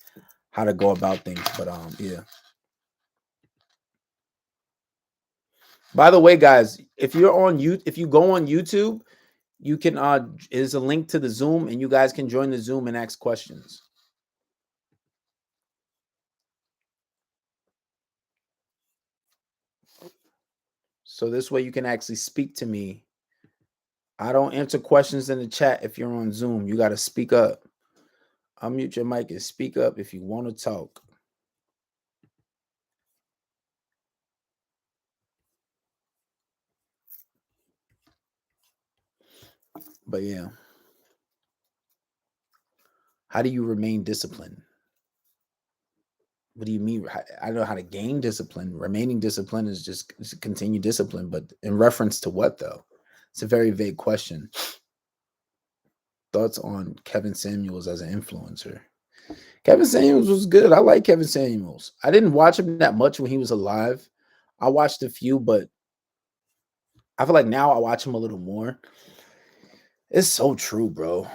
Speaker 1: how to go about things. But yeah. By the way, guys, if you go on YouTube, you can is a link to the Zoom and you guys can join the Zoom and ask questions. So this way you can actually speak to me. I don't answer questions in the chat if you're on Zoom. You got to speak up. Unmute your mic and speak up if you want to talk. But yeah. How do you remain disciplined? What do you mean? I don't know how to gain discipline. Remaining disciplined is just continue discipline. But in reference to what, though? It's a very vague question. Thoughts on Kevin Samuels as an influencer? Kevin Samuels was good. I like Kevin Samuels. I didn't watch him that much when he was alive. I watched a few, but I feel like now I watch him a little more. It's so true, bro.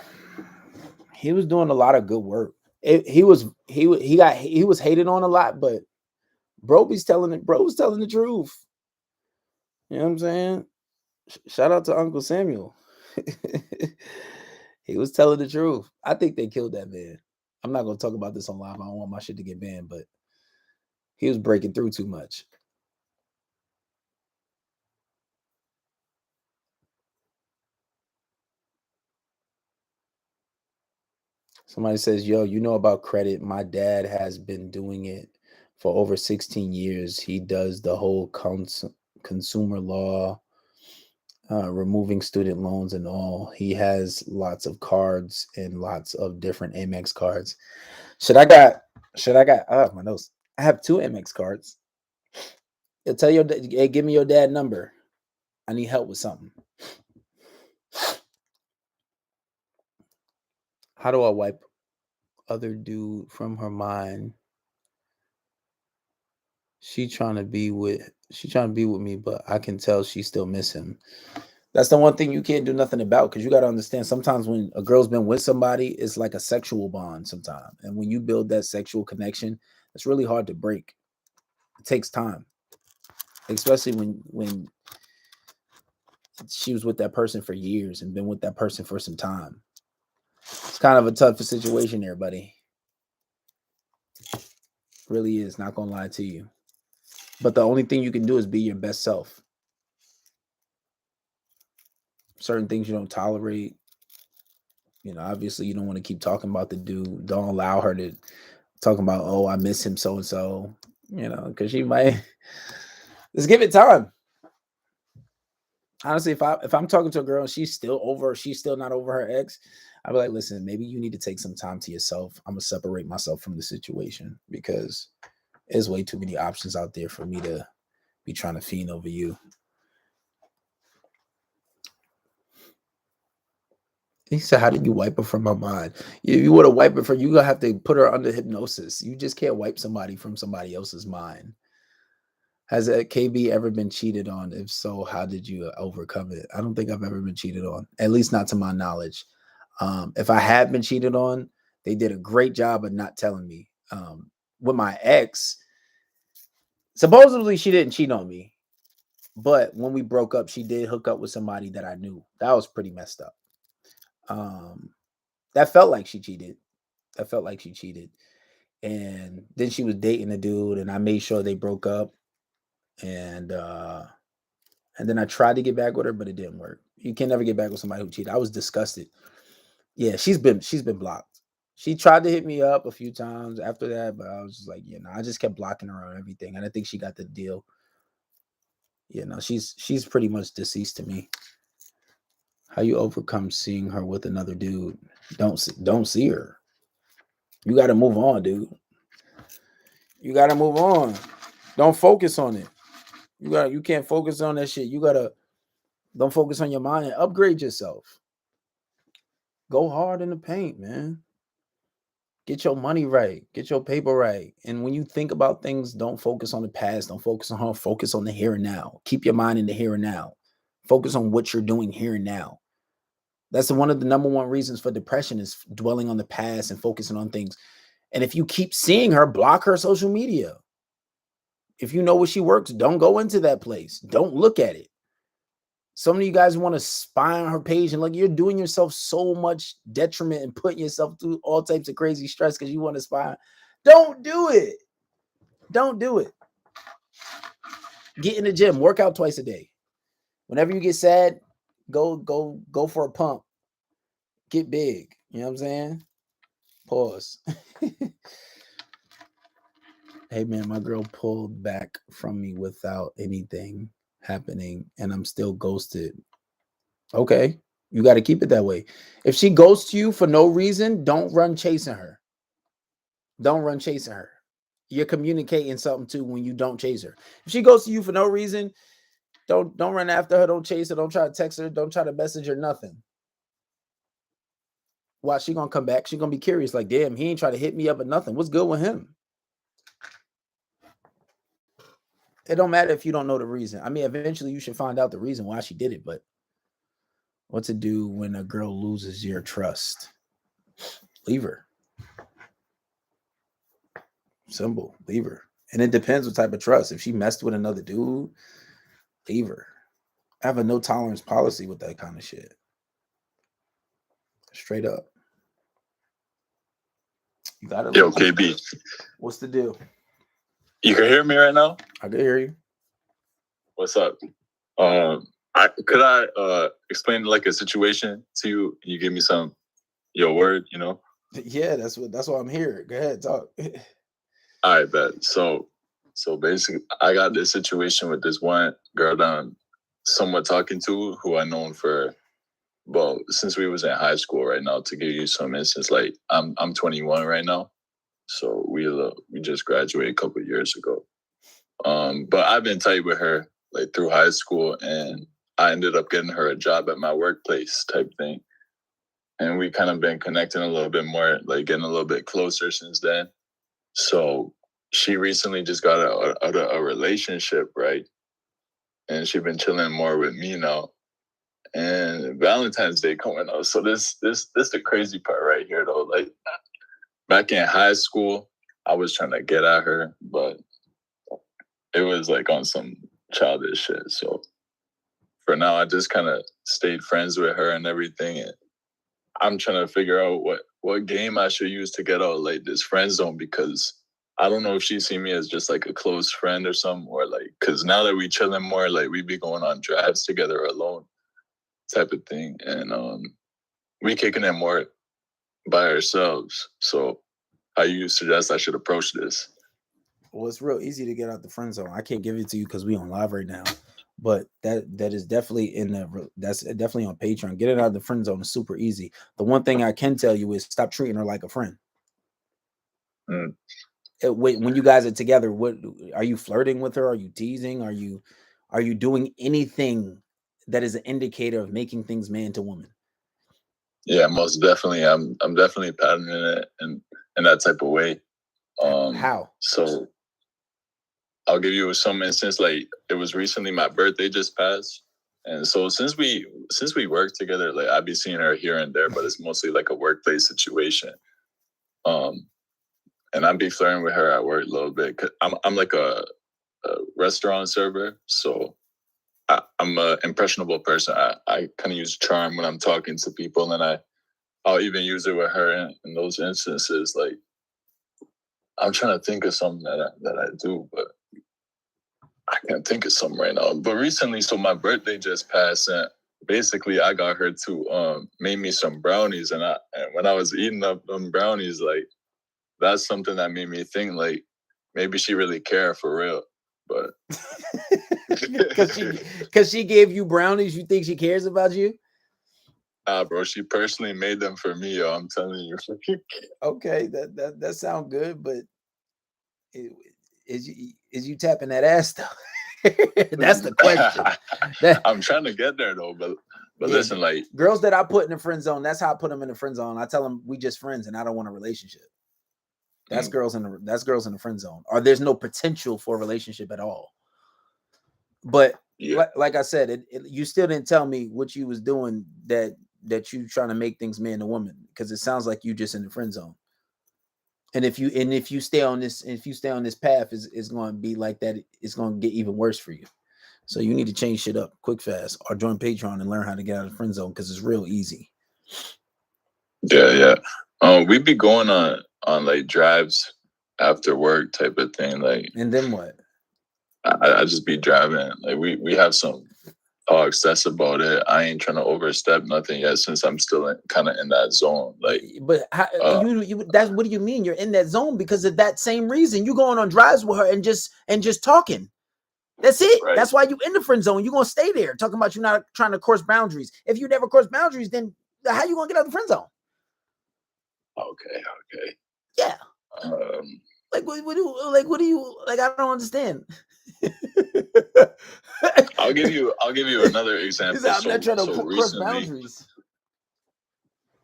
Speaker 1: He was doing a lot of good work. He was hated on a lot, but bro was telling the truth. You know what I'm saying? Shout out to Uncle Samuel. He was telling the truth. I think they killed that man. I'm not gonna talk about this on live. I don't want my shit to get banned, but he was breaking through too much. Somebody says, yo, you know about credit. My dad has been doing it for over 16 years. He does the whole consumer law, removing student loans and all. He has lots of cards and lots of different Amex cards. Oh, my nose. I have 2 Amex cards. You'll tell your hey, give me your dad number. I need help with something. How do I wipe other dude from her mind? She trying to be with me, but I can tell she still miss him. That's the one thing you can't do nothing about because you got to understand sometimes when a girl's been with somebody, it's like a sexual bond sometimes. And when you build that sexual connection, it's really hard to break. It takes time, especially when she was with that person for years and been with that person for some time. It's kind of a tough situation there, buddy. Really is, not gonna lie to you. But the only thing you can do is be your best self. Certain things you don't tolerate. You know, obviously you don't want to keep talking about the dude. Don't allow her to talk about, oh, I miss him so and so. You know, because she might just give it time. Honestly, if I'm talking to a girl and she's still not over her ex, I'd be like, listen, maybe you need to take some time to yourself. I'm gonna separate myself from the situation because there's way too many options out there for me to be trying to fiend over you. He said, how did you wipe her from my mind? If you would have wiped her from, you gonna have to put her under hypnosis. You just can't wipe somebody from somebody else's mind. Has a KB ever been cheated on? If so, how did you overcome it? I don't think I've ever been cheated on, at least not to my knowledge. If I have been cheated on, they did a great job of not telling me. With my ex, supposedly she didn't cheat on me, but when we broke up, she did hook up with somebody that I knew. That was pretty messed up. That felt like she cheated. That felt like she cheated. And then she was dating a dude, and I made sure they broke up. And then I tried to get back with her, but it didn't work. You can never get back with somebody who cheated. I was disgusted. Yeah, she's been blocked. She tried to hit me up a few times after that, but I was just like, I just kept blocking her on everything. And I think she got the deal. She's pretty much deceased to me. How you overcome seeing her with another dude? Don't see her. You got to move on, dude. You got to move on. Don't focus on it. You can't focus on that shit. Don't focus on your mind and upgrade yourself. Go hard in the paint, man. Get your money right. Get your paper right. And when you think about things, don't focus on the past. Don't focus on her. Focus on the here and now. Keep your mind in the here and now. Focus on what you're doing here and now. That's one of the number one reasons for depression is dwelling on the past and focusing on things. And if you keep seeing her, block her social media. If you know where she works, don't go into that place. Don't look at it. Some of you guys want to spy on her page and like you're doing yourself so much detriment and putting yourself through all types of crazy stress because you want to spy. Don't do it. Don't do it. Get in the gym, work out twice a day. Whenever you get sad, go for a pump. Get big. You know what I'm saying? Pause. Hey man, my girl pulled back from me without anything happening and I'm still ghosted. Okay. You got to keep it that way. If she ghosts you for no reason, don't run chasing her. Don't run chasing her. You're communicating something too when you don't chase her. If she goes to you for no reason, don't run after her. Don't chase her. Don't try to text her. Don't try to message her. Nothing. Why she gonna come back? She gonna be curious. Like, damn, he ain't try to hit me up or nothing. What's good with him? It don't matter if you don't know the reason. I mean, eventually you should find out the reason why she did it. But what to do when a girl loses your trust? Leave her. Simple. Leave her. And it depends what type of trust. If she messed with another dude, leave her. I have a no tolerance policy with that kind of shit. Straight up. You gotta
Speaker 3: Yo, KB.
Speaker 1: What's the deal?
Speaker 3: You can hear me right now?
Speaker 1: I can hear you.
Speaker 3: What's up? Could I explain like a situation to you? You give me your word, you know?
Speaker 1: Yeah, that's why I'm here. Go ahead, talk.
Speaker 3: All right, bet. So basically I got this situation with this one girl that I'm somewhat talking to who I known for since we was in high school right now. To give you some instance, like I'm 21 right now. So we just graduated a couple of years ago. But I've been tight with her like through high school, and I ended up getting her a job at my workplace type thing. And we kind of been connecting a little bit more, like getting a little bit closer since then. So she recently just got a relationship, right? And she's been chilling more with me now. And Valentine's Day coming up. So this the crazy part right here though. Like back in high school, I was trying to get at her, but it was like on some childish shit. So for now, I just kind of stayed friends with her and everything. And I'm trying to figure out what game I should use to get out like this friend zone, because I don't know if she see me as just like a close friend or something, or like, because now that we chilling more, like we be going on drives together alone type of thing. And we kicking it more by ourselves. So how you suggest I should approach this?
Speaker 1: Well, it's real easy to get out the friend zone. I can't give it to you because we on live right now. But that is definitely that's definitely on Patreon. Getting out of the friend zone is super easy. The one thing I can tell you is stop treating her like a friend.
Speaker 3: Mm.
Speaker 1: When you guys are together, what are you flirting with her? Are you teasing? Are you doing anything that is an indicator of making things man to woman?
Speaker 3: Yeah, most definitely. I'm definitely patterning it in that type of way.
Speaker 1: How?
Speaker 3: So I'll give you some instance. Like, it was recently my birthday just passed, and so since we work together, like, I'd be seeing her here and there, but it's mostly like a workplace situation. And I'd be flirting with her at work a little bit. 'Cause I'm like a restaurant server, so I'm an impressionable person. I kind of use charm when I'm talking to people, and I'll even use it with her in those instances. Like, I'm trying to think of something that I do, but I can't think of something right now. But recently, so my birthday just passed, and basically I got her to make me some brownies, and when I was eating up them brownies, like, that's something that made me think, like, maybe she really cared for real. But
Speaker 1: because she gave you brownies, you think she cares about you?
Speaker 3: Bro, she personally made them for me, yo. I'm telling you.
Speaker 1: Okay, that sounds good, but is you tapping that ass though? That's the question.
Speaker 3: I'm trying to get there though, but yeah, listen, like,
Speaker 1: girls that I put in the friend zone, that's how I put them in the friend zone. I tell them we just friends and I don't want a relationship. That's girls in the friend zone, or there's no potential for a relationship at all. But yeah, like I said, you still didn't tell me what you was doing that you trying to make things man to woman, because it sounds like you just in the friend zone. And if you stay on this path, is going to be like that. It's going to get even worse for you. So you need to change shit up quick, fast, or join Patreon and learn how to get out of the friend zone, because it's real easy.
Speaker 3: Yeah. We'd be going on like drives after work type of thing. Like,
Speaker 1: and then what?
Speaker 3: I just be driving. Like, we have some talks. That's about it. I ain't trying to overstep nothing yet, since I'm still kind of in that zone. Like,
Speaker 1: but how, that's what do you mean you're in that zone? Because of that same reason, you going on drives with her and just talking. That's it. Right. That's why you in the friend zone. You're gonna stay there talking about you not trying to cross boundaries. If you never cross boundaries, then how you gonna get out of the friend zone?
Speaker 3: Okay.
Speaker 1: Yeah. What do you like? I don't understand.
Speaker 3: I'll give you another example.
Speaker 1: I'm not trying to cross boundaries.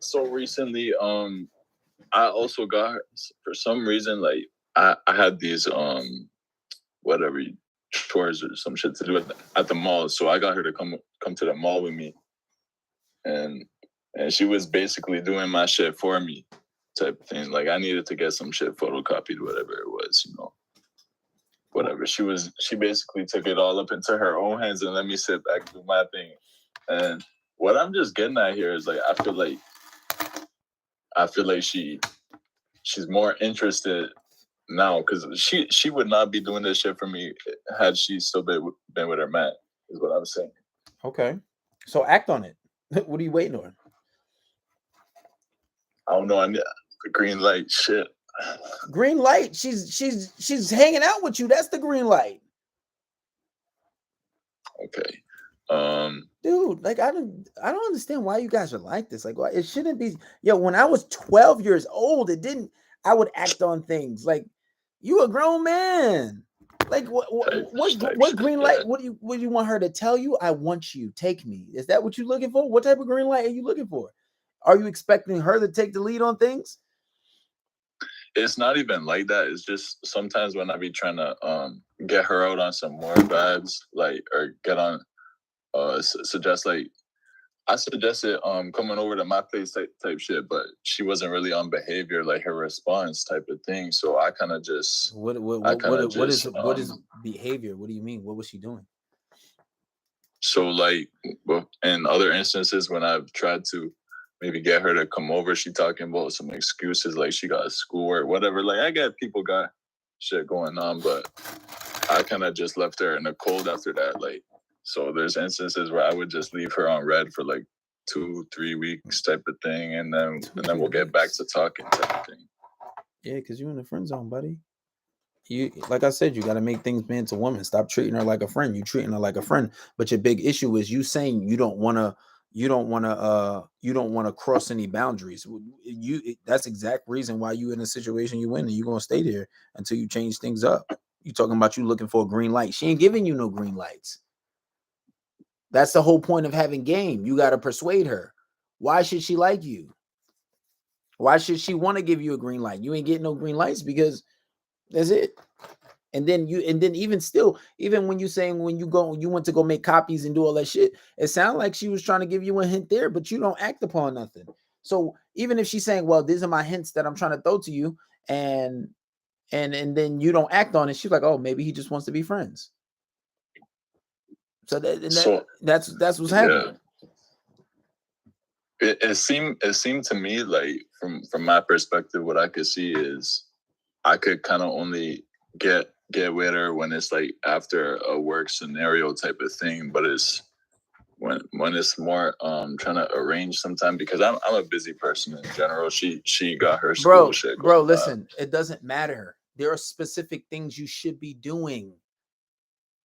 Speaker 3: So recently, I also got, for some reason, like, I had these whatever chores or some shit to do at the mall. So I got her to come to the mall with me, and she was basically doing my shit for me, type of thing. Like, I needed to get some shit photocopied, whatever it was, whatever. She basically took it all up into her own hands and let me sit back and do my thing. And what I'm just getting at here is, like, I feel like she's more interested now, because she would not be doing this shit for me had she still been with her man, is what I'm saying.
Speaker 1: Okay, so act on it. What are you waiting on?
Speaker 3: I don't know. I need the green light. Shit.
Speaker 1: Green light. She's hanging out with you. That's the green light.
Speaker 3: Okay.
Speaker 1: Dude, like, I don't understand why you guys are like this. Like, why it shouldn't be. Yo, when I was 12 years old, I would act on things like, you a grown man. Like, what green light? Yeah. What do you want her to tell you? I want you. Take me. Is that what you're looking for? What type of green light are you looking for? Are you expecting her to take the lead on things?
Speaker 3: It's not even like that. It's just sometimes when I be trying to get her out on some more vibes, like, or get on suggest, like, I suggested coming over to my place type shit, but she wasn't really on behavior, like her response type of thing. So I kind of just
Speaker 1: what is behavior? What do you mean? What was she doing?
Speaker 3: So, like, in other instances when I've tried to maybe get her to come over, she talking about some excuses, like she got schoolwork, whatever. Like, I get people got shit going on, but I kind of just left her in the cold after that. Like, so there's instances where I would just leave her on red for like 2-3 weeks type of thing, and then we'll get back to talking type of thing.
Speaker 1: Yeah, because you're in the friend zone, buddy. you like I said, you got to make things man to woman. Stop treating her like a friend. You treating her like a friend, but your big issue is you saying you don't want to cross any boundaries. That's exact reason why you in a situation you in, and you gonna stay there until you change things up. You talking about you looking for a green light. She ain't giving you no green lights. That's the whole point of having game. You got to persuade her. Why should she like you? Why should she want to give you a green light? You ain't getting no green lights because that's it. And then even still, even when you saying when you went to go make copies and do all that shit, it sounded like she was trying to give you a hint there, but you don't act upon nothing. So even if she's saying, well, these are my hints that I'm trying to throw to you, and then you don't act on it, she's like, oh, maybe he just wants to be friends. So that's what's happening.
Speaker 3: It seemed to me like from my perspective, what I could see is I could kind of only get with her when it's like after a work scenario type of thing, but it's when it's more trying to arrange sometime, because I'm a busy person in general. She got her school shit going
Speaker 1: bro, listen, it doesn't matter. There are specific things you should be doing.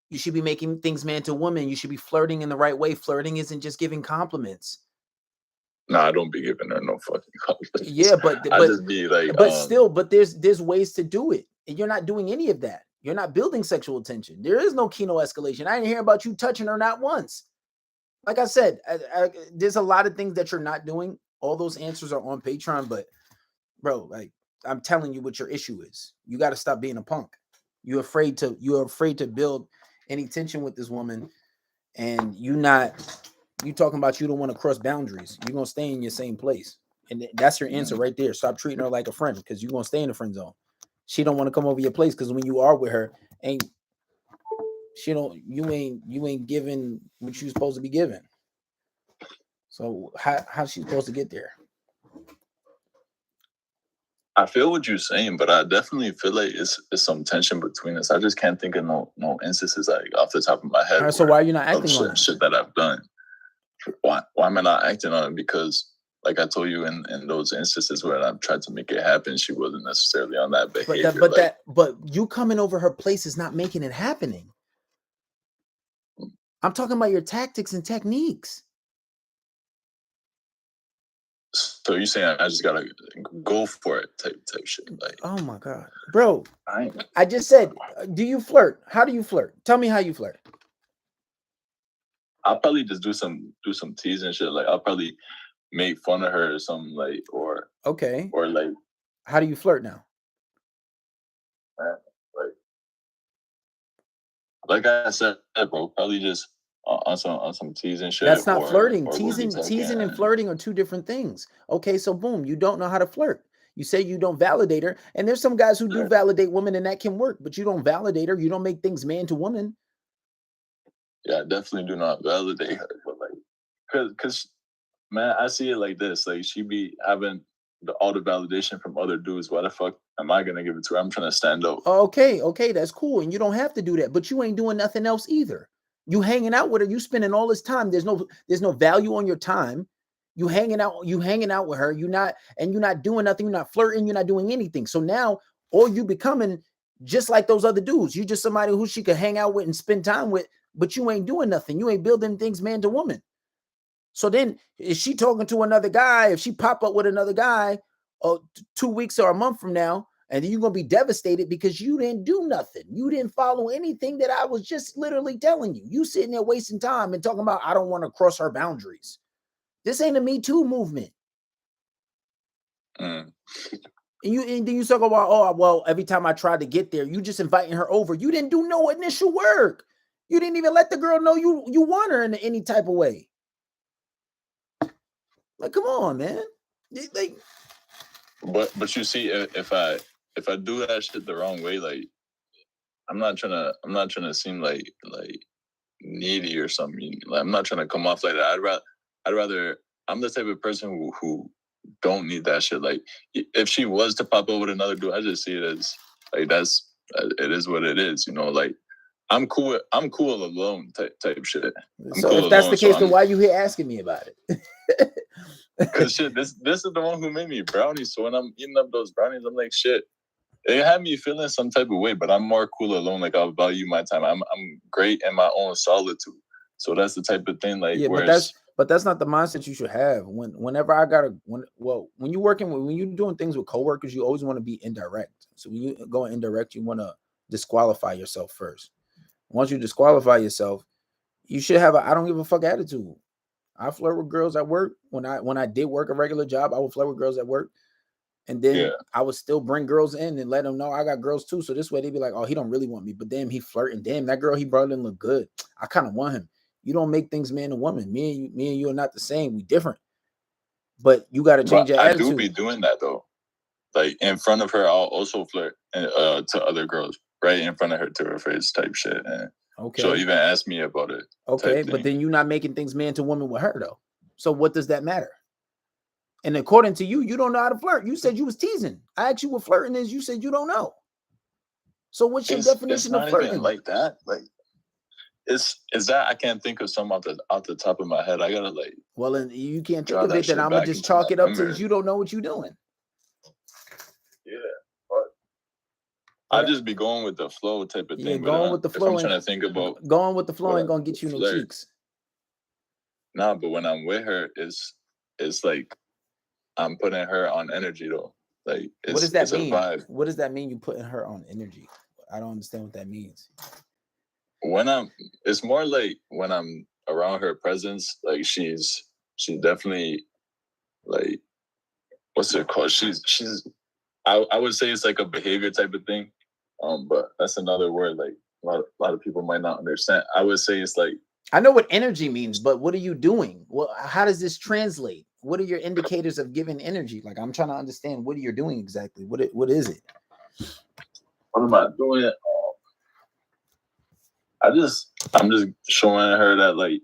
Speaker 1: You should be making things man to woman. You should be flirting in the right way. Flirting isn't just giving compliments.
Speaker 3: No, I don't be giving her no fucking compliments.
Speaker 1: Yeah, but
Speaker 3: I just be like,
Speaker 1: but there's ways to do it, and you're not doing any of that. You're not building sexual tension. There is no Kino escalation. I didn't hear about you touching her not once. Like I said, there's a lot of things that you're not doing. All those answers are on Patreon, but bro, like I'm telling you what your issue is. You got to stop being a punk. You're afraid to build any tension with this woman, and you talking about you don't want to cross boundaries. You're gonna stay in your same place, and that's your answer right there. Stop treating her like a friend, because you're gonna stay in the friend zone. She don't want to come over your place, because when you are with her, you ain't giving what you're supposed to be giving. So how's she supposed to get there?
Speaker 3: I feel what you're saying, but I definitely feel like it's some tension between us. I just can't think of no instances like off the top of my head.
Speaker 1: All right, so why are you not acting on it?
Speaker 3: Shit that I've done. Why am I not acting on it? Because like I told you, in those instances where I've tried to make it happen, she wasn't necessarily on that behavior.
Speaker 1: But you coming over her place is not making it happening. I'm talking about your tactics and techniques.
Speaker 3: So you're saying I just gotta go for it type shit? Like,
Speaker 1: oh my god, bro! I just said, do you flirt? How do you flirt? Tell me how you flirt.
Speaker 3: I'll probably just do some teasing shit. Like I'll probably make fun of her or something, like, or
Speaker 1: okay,
Speaker 3: or like,
Speaker 1: how do you flirt now?
Speaker 3: Like I said, bro, probably just on some teasing shit.
Speaker 1: That's not flirting. Teasing and flirting are two different things. Okay, so boom, you don't know how to flirt. You say you don't validate her, and there's some guys who do validate women, and that can work, but you don't validate her. You don't make things man to woman.
Speaker 3: Yeah, I definitely do not validate her, but like, cause man, I see it like this. Like she be having all the validation from other dudes. Why the fuck am I gonna give it to her? I'm trying to stand up.
Speaker 1: Okay, that's cool, and you don't have to do that, but you ain't doing nothing else either. You hanging out with her, you spending all this time. There's no value on your time. You hanging out with her. You're not doing nothing. You're not flirting. You're not doing anything. So now all you becoming just like those other dudes. You just somebody who she could hang out with and spend time with, but you ain't doing nothing. You ain't building things man to woman. So then is she talking to another guy? If she pop up with another guy 2 weeks or a month from now, and then you're going to be devastated because you didn't do nothing. You didn't follow anything that I was just literally telling you. You sitting there wasting time and talking about, I don't want to cross her boundaries. This ain't a Me Too movement. And then you talk about, oh, well, every time I tried to get there, you just inviting her over. You didn't do no initial work. You didn't even let the girl know you want her in any type of way. Like, come on, man.
Speaker 3: But you see, if I do that shit the wrong way, like I'm not trying to seem like needy or something. Like, I'm not trying to come off like that. I'd rather I'm the type of person who don't need that shit. Like if she was to pop up with another dude, I just see it as like it is what it is, you know. Like I'm cool alone type shit.
Speaker 1: So if that's the case, then why are you here asking me about it?
Speaker 3: Because shit, this is the one who made me brownies. So when I'm eating up those brownies, I'm like, shit, it had me feeling some type of way, but I'm more cool alone. Like, I'll value my time. I'm great in my own solitude. So that's the type of thing, like,
Speaker 1: Yeah, but that's not the mindset you should have. Whenever I gotta when you're doing things with coworkers, you always want to be indirect. So when you go indirect, you want to disqualify yourself first. Once you disqualify yourself, you should have a I don't give a fuck attitude. I flirt with girls at work. When I did work a regular job, I would flirt with girls at work. And then I would still bring girls in and let them know I got girls too. So this way they'd be like, oh, he don't really want me. But damn, he flirting. Damn, that girl he brought in look good. I kind of want him. You don't make things man and woman. Me and you are not the same. We different. But you got to change your attitude.
Speaker 3: I do be doing that though. Like in front of her, I'll also flirt to other girls right in front of her to her face type shit. And she'll even ask me about it.
Speaker 1: Okay, but then you're not making things man to woman with her though. So what does that matter? And according to you, you don't know how to flirt. You said you was teasing. I asked you what flirting is. You said you don't know. So what's your definition of flirting?
Speaker 3: Even like that. Like, is that I can't think of some out the top of my head. I gotta like.
Speaker 1: Well, and you can't think of it. Then I'm gonna just chalk it up to you don't know what you're doing.
Speaker 3: Yeah, but I just be going with the flow type of thing.
Speaker 1: Yeah, going with the flow.
Speaker 3: I'm trying to think about
Speaker 1: going with the flow ain't gonna get you no cheeks.
Speaker 3: Nah, but when I'm with her, it's like I'm putting her on energy though. Like,
Speaker 1: what does that mean? What does that mean? You putting her on energy? I don't understand what that means.
Speaker 3: It's more like when I'm around her presence, like she's definitely like, what's it called? I would say it's like a behavior type of thing. But that's another word like a lot of people might not understand. I would say it's like,
Speaker 1: I know what energy means, but what are you doing? Well, how does this translate? What are your indicators of giving energy? Like, I'm trying to understand what you're doing exactly. What is it?
Speaker 3: What am I doing? I'm just showing her that like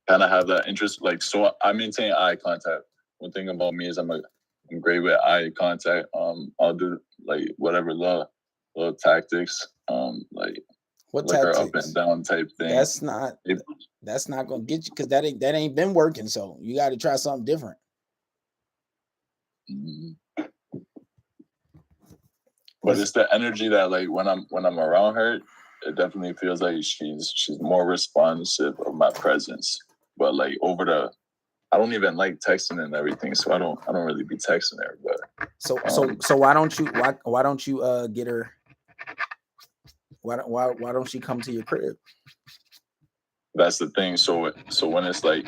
Speaker 3: kind of have that interest. Like, so I maintain eye contact. One thing about me is I'm great with eye contact. I'll do like whatever little tactics. Like
Speaker 1: what
Speaker 3: like
Speaker 1: tactics?
Speaker 3: Her up and down type thing.
Speaker 1: That's not gonna get you because that ain't been working. So you got to try something different.
Speaker 3: Mm-hmm. But it's the energy that like when I'm around her, it definitely feels like she's more responsive of my presence. But like I don't even like texting and everything, so I don't really be texting her. But
Speaker 1: so why don't you get her? Why don't she come to your crib?
Speaker 3: That's the thing. So when it's like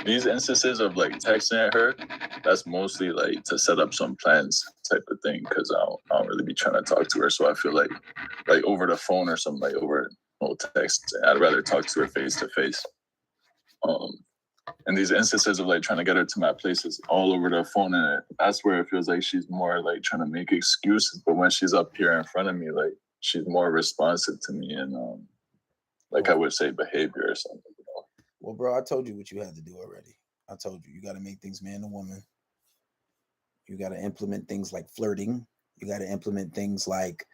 Speaker 3: these instances of like texting at her, that's mostly like to set up some plans type of thing because I don't really be trying to talk to her. So I feel like over the phone or something, like over no text, I'd rather talk to her face to face. And these instances of like trying to get her to my places all over the phone, and that's where it feels like she's more like trying to make excuses. But when she's up here in front of me, like she's more responsive to me and like I would say behavior or something. You know?
Speaker 1: Well, bro, I told you what you had to do already. I told you got to make things man to woman. You got to implement things like flirting. You got to implement things like,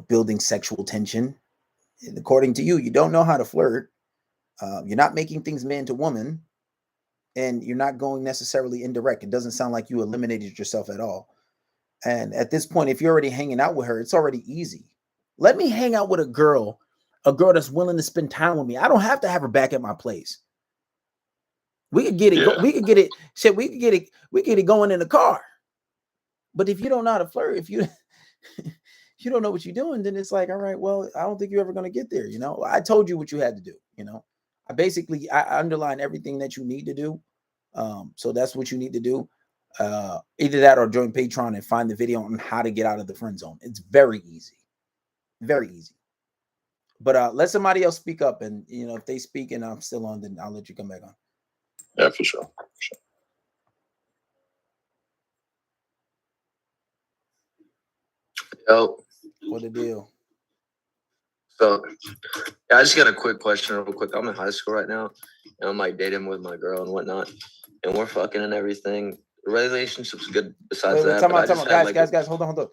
Speaker 1: building sexual tension. And according to you, you don't know how to flirt. You're not making things man to woman, and you're not going necessarily indirect. It doesn't sound like you eliminated yourself at all. And at this point, if you're already hanging out with her, it's already easy. Let me hang out with a girl that's willing to spend time with me. I don't have to have her back at my place. We could get it.
Speaker 3: Yeah.
Speaker 1: We could get it. Shit, we could get it going in the car. But if you don't know how to flirt, if you you don't know what you're doing, then it's like, all right, well, I don't think you're ever going to get there. You know, I told you what you had to do. You know, I underline everything that you need to do. So that's what you need to do. Either that or join Patreon and find the video on how to get out of the friend zone. It's very easy. Very easy. But let somebody else speak up, and if they speak and I'm still on, then I'll let you come back on.
Speaker 3: Yeah, for sure.
Speaker 4: Yo,
Speaker 1: what the deal?
Speaker 4: So, yeah, I just got a quick question, real quick. I'm in high school right now, and I'm like dating with my girl and whatnot, and we're fucking and everything. The relationship's good. Besides that,
Speaker 1: time out. Guys, hold on.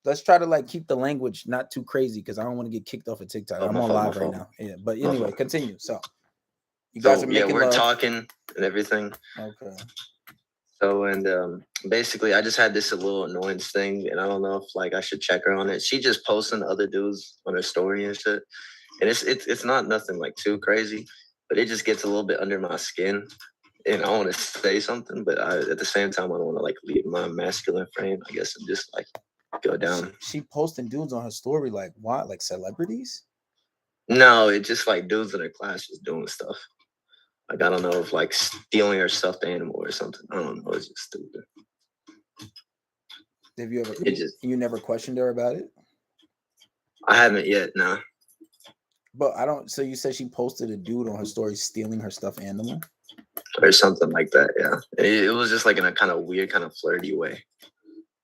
Speaker 1: Let's try to like keep the language not too crazy because I don't want to get kicked off of TikTok. I'm on live right now. Yeah, but anyway, continue. So you guys are making
Speaker 4: we're
Speaker 1: love.
Speaker 4: talking and everything.
Speaker 1: Okay.
Speaker 4: So, and basically, I just had this little annoyance thing, and I don't know if like I should check her on it. She just posting other dudes on her story and shit, and it's not nothing like too crazy, but it just gets a little bit under my skin, and I want to say something, but at the same time, I don't want to like leave my masculine frame, I guess, and just like go down.
Speaker 1: She posting dudes on her story like what? Like celebrities?
Speaker 4: No, it's just like dudes in her class just doing stuff. Like I don't know if like stealing her stuffed animal or something. I don't know. It's just stupid.
Speaker 1: Have you ever?
Speaker 4: It just
Speaker 1: You never questioned her about it?
Speaker 4: I haven't yet. Nah.
Speaker 1: But I don't. So you said she posted a dude on her story stealing her stuffed animal,
Speaker 4: Or something like that. Yeah. It was just like in a kind of weird, kind of flirty way.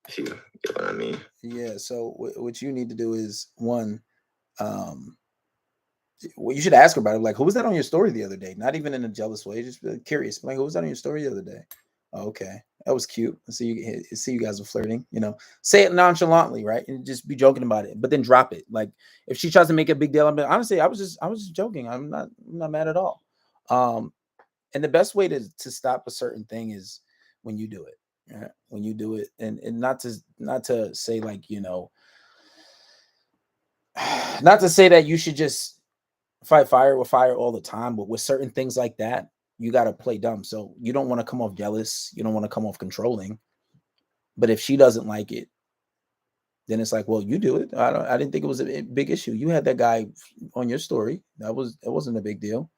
Speaker 4: If you get what I mean.
Speaker 1: Yeah. So what you need to do is one, well, you should ask her about it. Like, who was that on your story the other day? Not even in a jealous way, just curious. Like, who was that on your story the other day? Oh, okay, that was cute. See you guys are flirting. You know, say it nonchalantly, right? And just be joking about it, but then drop it. Like, if she tries to make a big deal, I'm like, honestly, I was just joking. I'm not mad at all. And the best way to stop a certain thing is when you do it. Right? When you do it, and not to say like, you know, not to say that you should just fight fire with fire all the time, but with certain things like that, you got to play dumb. So you don't want to come off jealous, you don't want to come off controlling. But if she doesn't like it, then it's like, well, you do it. I didn't think it was a big issue. You had that guy on your story. It wasn't a big deal.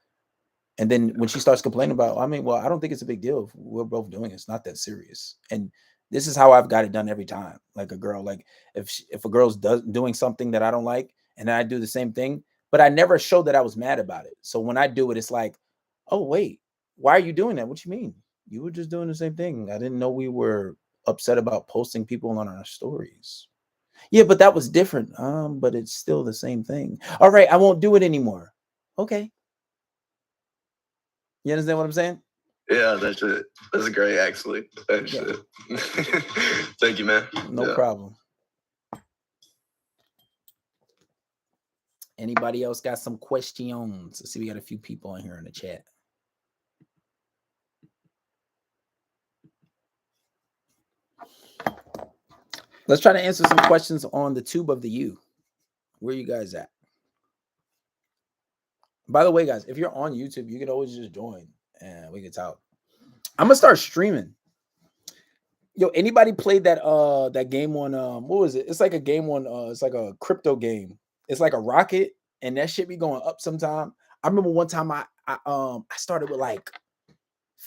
Speaker 1: And then when she starts complaining about, I mean, well, I don't think it's a big deal if we're both doing it. It's not that serious. And this is how I've got it done every time. Like a girl, like if a girl's doing something that I don't like, and I do the same thing, but I never show that I was mad about it. So when I do it, it's like, oh wait, why are you doing that? What you mean? You were just doing the same thing. I didn't know we were upset about posting people on our stories. Yeah, but that was different. But it's still the same thing. All right, I won't do it anymore. Okay. You understand what I'm saying?
Speaker 4: Yeah, that's it. That's great, actually. That's it. Thank you, man.
Speaker 1: No problem. Anybody else got some questions? Let's see, we got a few people in here in the chat. Let's try to answer some questions on the tube of the U. Where you guys at? By the way, guys, if you're on YouTube, you can always just join and we can talk. I'm gonna start streaming. Yo, anybody played that game on what was it? It's like a game on it's like a crypto game. It's like a rocket, and that shit be going up sometime. I remember one time I started with like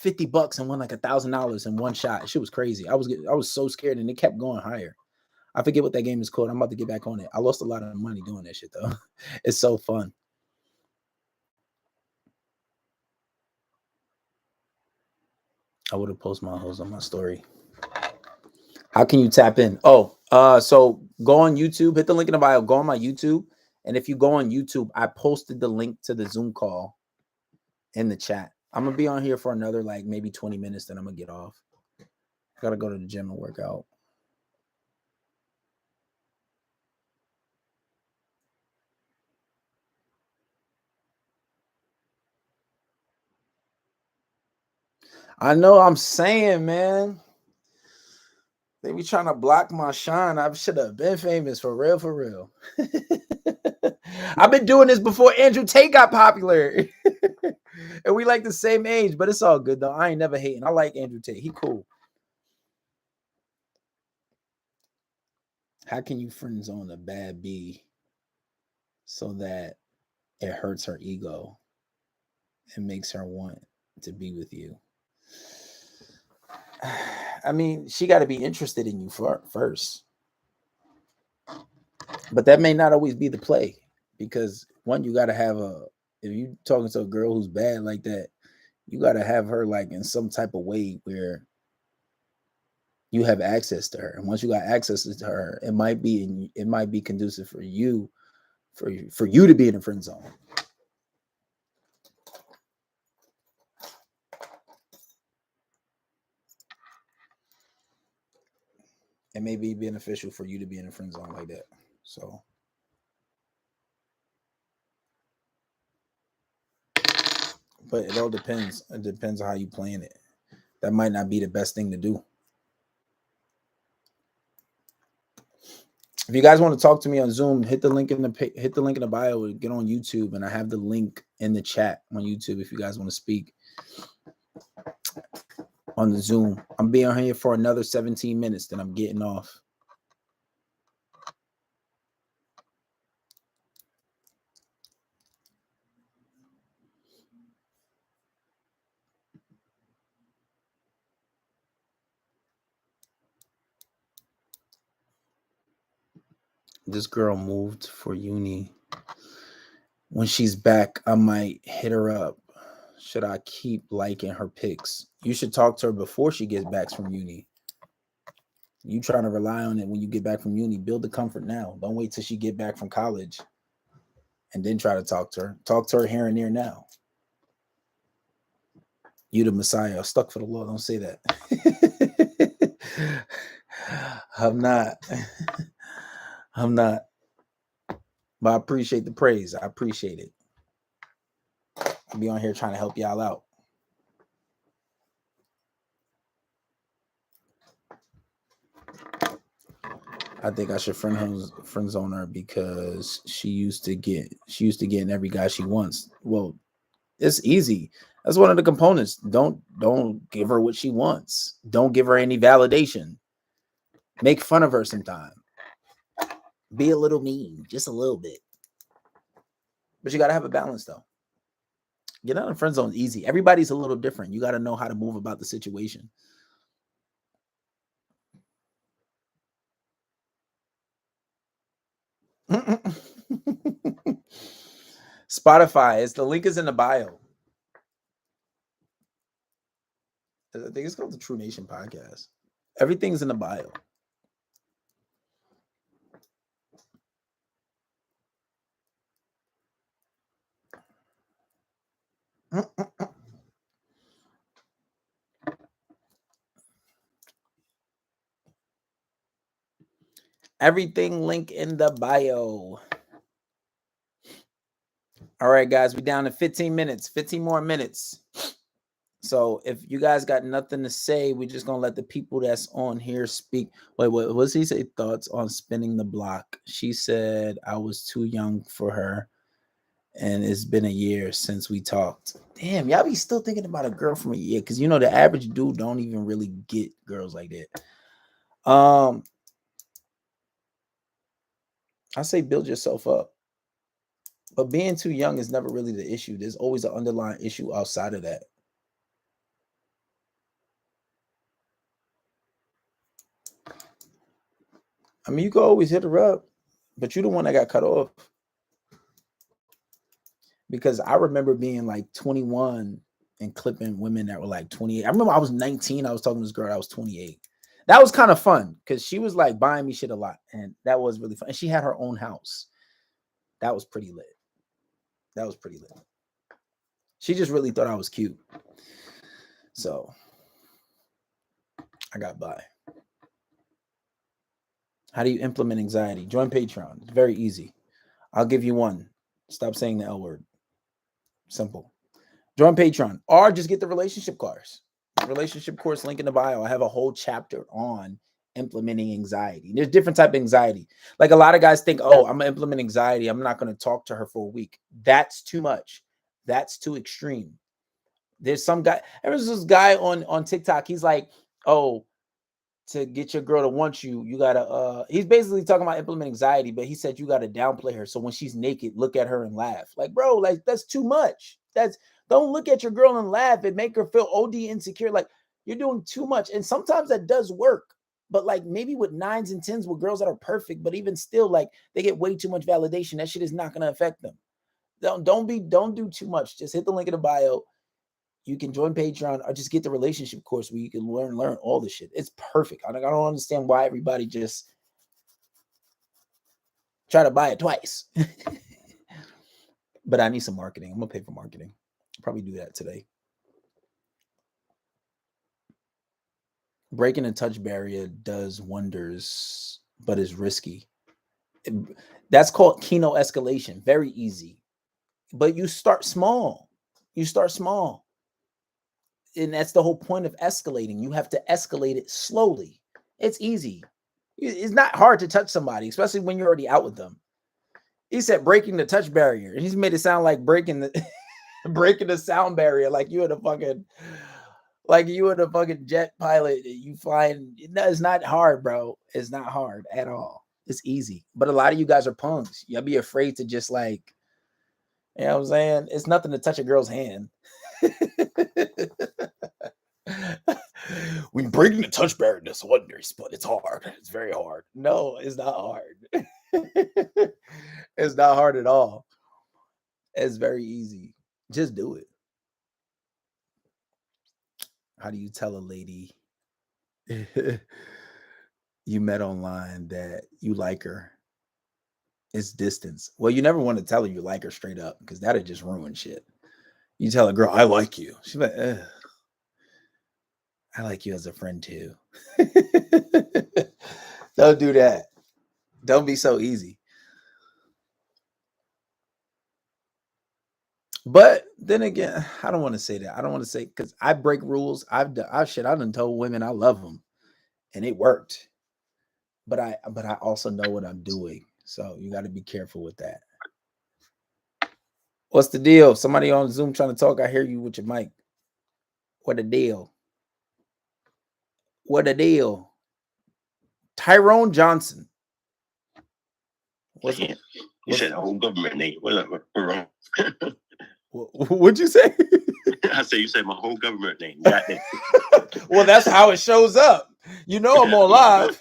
Speaker 1: $50 and won like $1,000 in one shot. Shit was crazy. I was so scared, and it kept going higher. I forget what that game is called. I'm about to get back on it. I lost a lot of money doing that shit though. It's so fun. I would have posted my hoes on my story. How can you tap in? Oh, so go on YouTube, hit the link in the bio, go on my YouTube. And if you go on YouTube, I posted the link to the Zoom call in the chat. I'm gonna be on here for another like maybe 20 minutes, then I'm gonna get off. I gotta go to the gym and work out. I know I'm saying, man. They be trying to block my shine. I should have been famous for real, for real. I've been doing this before Andrew Tate got popular. And we like the same age, but it's all good though. I ain't never hating. I like Andrew Tate. He cool. How can you friend zone a bad B so that it hurts her ego and makes her want to be with you? I mean, she got to be interested in you first. But that may not always be the play, because one, you got to have if you talking to a girl who's bad like that, you got to have her like in some type of way where you have access to her. And once you got access to her, it might be conducive for you to be in a friend zone. It may be beneficial for you to be in a friend zone like that. So, but it all depends. It depends on how you plan it. That might not be the best thing to do. If you guys want to talk to me on Zoom, hit the link in the bio. Get on YouTube, and I have the link in the chat on YouTube if you guys want to speak on the Zoom. I'm being here for another 17 minutes, then I'm getting off. This girl moved for uni. When she's back, I might hit her up. Should I keep liking her pics? You should talk to her before she gets back from uni. You trying to rely on it when you get back from uni. Build the comfort now. Don't wait till she get back from college and then try to talk to her. Talk to her here and there now. You the Messiah. Stuck for the Lord. Don't say that. I'm not. I'm not. But I appreciate the praise. I appreciate it. I'll be on here trying to help y'all out. I think I should friend zone her because she used to get in every guy she wants. Well, it's easy. That's one of the components. Don't give her what she wants. Don't give her any validation. Make fun of her sometime. Be a little mean, just a little bit. But you got to have a balance, though. Get out of the friend zone is easy. Everybody's a little different. You got to know how to move about the situation. Spotify. The link is in the bio. I think it's called the True Nation Podcast. Everything's in the bio. Everything link in the bio. All right, guys, we're down to 15 minutes, 15 more minutes. So if you guys got nothing to say, we're just going to let the people that's on here speak. Wait, what was he say? Thoughts on spinning the block? She said I was too young for her, and it's been a year since we talked. Damn, y'all be still thinking about a girl from a year, because you know the average dude don't even really get girls like that. I say build yourself up. But being too young is never really the issue. There's always an underlying issue outside of that. I mean, you can always hit her up, but you're the one that got cut off. Because I remember being like 21 and clipping women that were like 28. I remember I was 19. I was talking to this girl that was 28. That was kind of fun because she was like buying me shit a lot. And that was really fun. And she had her own house. That was pretty lit. She just really thought I was cute. So I got by. How do you implement anxiety? Join Patreon. It's very easy. I'll give you one. Stop saying the L word. Simple. Join Patreon or just get the relationship course. Relationship course link in the bio. I have a whole chapter on implementing anxiety. There's different type of anxiety. Like a lot of guys think, oh, I'm going to implement anxiety. I'm not going to talk to her for a week. That's too much. That's too extreme. There's some guy. There's this guy on TikTok. He's like, oh, to get your girl to want you, you gotta he's basically talking about implement anxiety, but he said you gotta downplay her. So when she's naked, look at her and laugh. Like, bro, like that's too much. Don't look at your girl and laugh and make her feel OD insecure. Like you're doing too much. And sometimes that does work, but like maybe with 9s and 10s with girls that are perfect, but even still, like they get way too much validation. That shit is not gonna affect them. Don't do too much. Just hit the link in the bio. You can join Patreon or just get the relationship course where you can learn all this shit. It's perfect. I don't understand why everybody just try to buy it twice. But I need some marketing. I'm going to pay for marketing. I'll probably do that today. Breaking a touch barrier does wonders, but is risky. That's called Kino escalation. Very easy. But you start small. and that's the whole point of escalating. You have to escalate it slowly. It's easy. It's not hard to touch somebody, especially when you're already out with them. He said breaking the touch barrier, and he's made it sound like breaking the breaking the sound barrier, like you in a fucking jet pilot. You flying. It's not hard, bro. It's not hard at all. It's easy. But a lot of you guys are punks. Y'all be afraid to just like, you know what I'm saying? It's nothing to touch a girl's hand. When breaking the touch barrier is wonders, but it's hard. It's very hard. No, it's not hard. It's not hard at all. It's very easy. Just do it. How do you tell a lady you met online that you like her? It's distance. Well, you never want to tell her you like her straight up because that'll just ruin shit. You tell a girl, I like you. She's like, ugh. I like you as a friend too. Don't do that. Don't be so easy. But then again, I don't want to say that. I don't want to say because I break rules. I've done told women I love them, and it worked. But I also know what I'm doing, so you got to be careful with that. What's the deal? Somebody on Zoom trying to talk. I hear you with your mic. What the deal? What the deal? Tyrone Johnson.
Speaker 5: You said the whole government name. We're wrong.
Speaker 1: What'd you say?
Speaker 5: I said you said my whole government name. Goddamn.
Speaker 1: Well, that's how it shows up. You know I'm on live.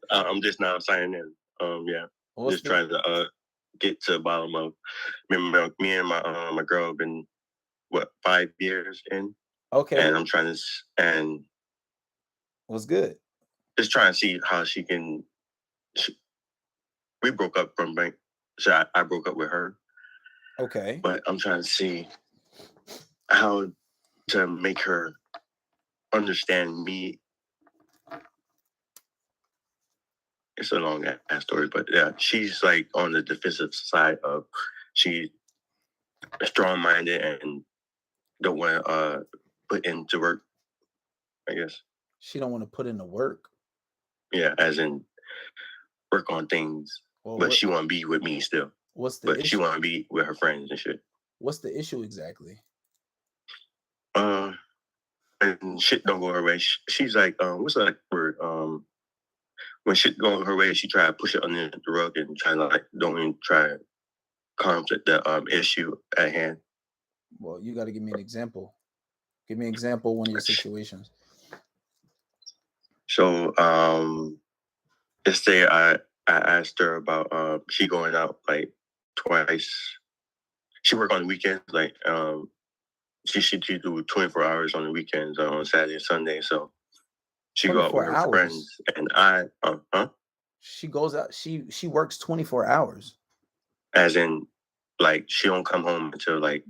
Speaker 5: I'm just now signing in. Yeah. Just trying to get to the bottom of. Remember, me and my girl have been 5 years in.
Speaker 1: Okay.
Speaker 5: And I'm trying to and.
Speaker 1: What's good?
Speaker 5: Just trying to see how she can. We broke up from bank, so I broke up with her.
Speaker 1: Okay.
Speaker 5: But I'm trying to see how to make her understand me. It's a long ass story, but yeah, she's like on the defensive side of she's strong-minded and don't want to put into work, I guess.
Speaker 1: She don't want to put in the work?
Speaker 5: Yeah, as in work on things, but she want to be with me still.
Speaker 1: What's the
Speaker 5: But
Speaker 1: issue?
Speaker 5: she want to be with her friends and shit.
Speaker 1: What's the issue exactly?
Speaker 5: And shit don't go her way. She's like, what's that word? When shit go her way, she try to push it under the rug and try to like don't even try to conflict the issue at hand.
Speaker 1: Well, you got to give me an example. Give me an example of one of your situations.
Speaker 5: So, yesterday I asked her about she going out like twice. She work on the weekends, like she do 24 hours on the weekends on Saturday and Sunday. So she go out with her friends, and
Speaker 1: She goes out. She works 24 hours.
Speaker 5: As in, like she don't come home until like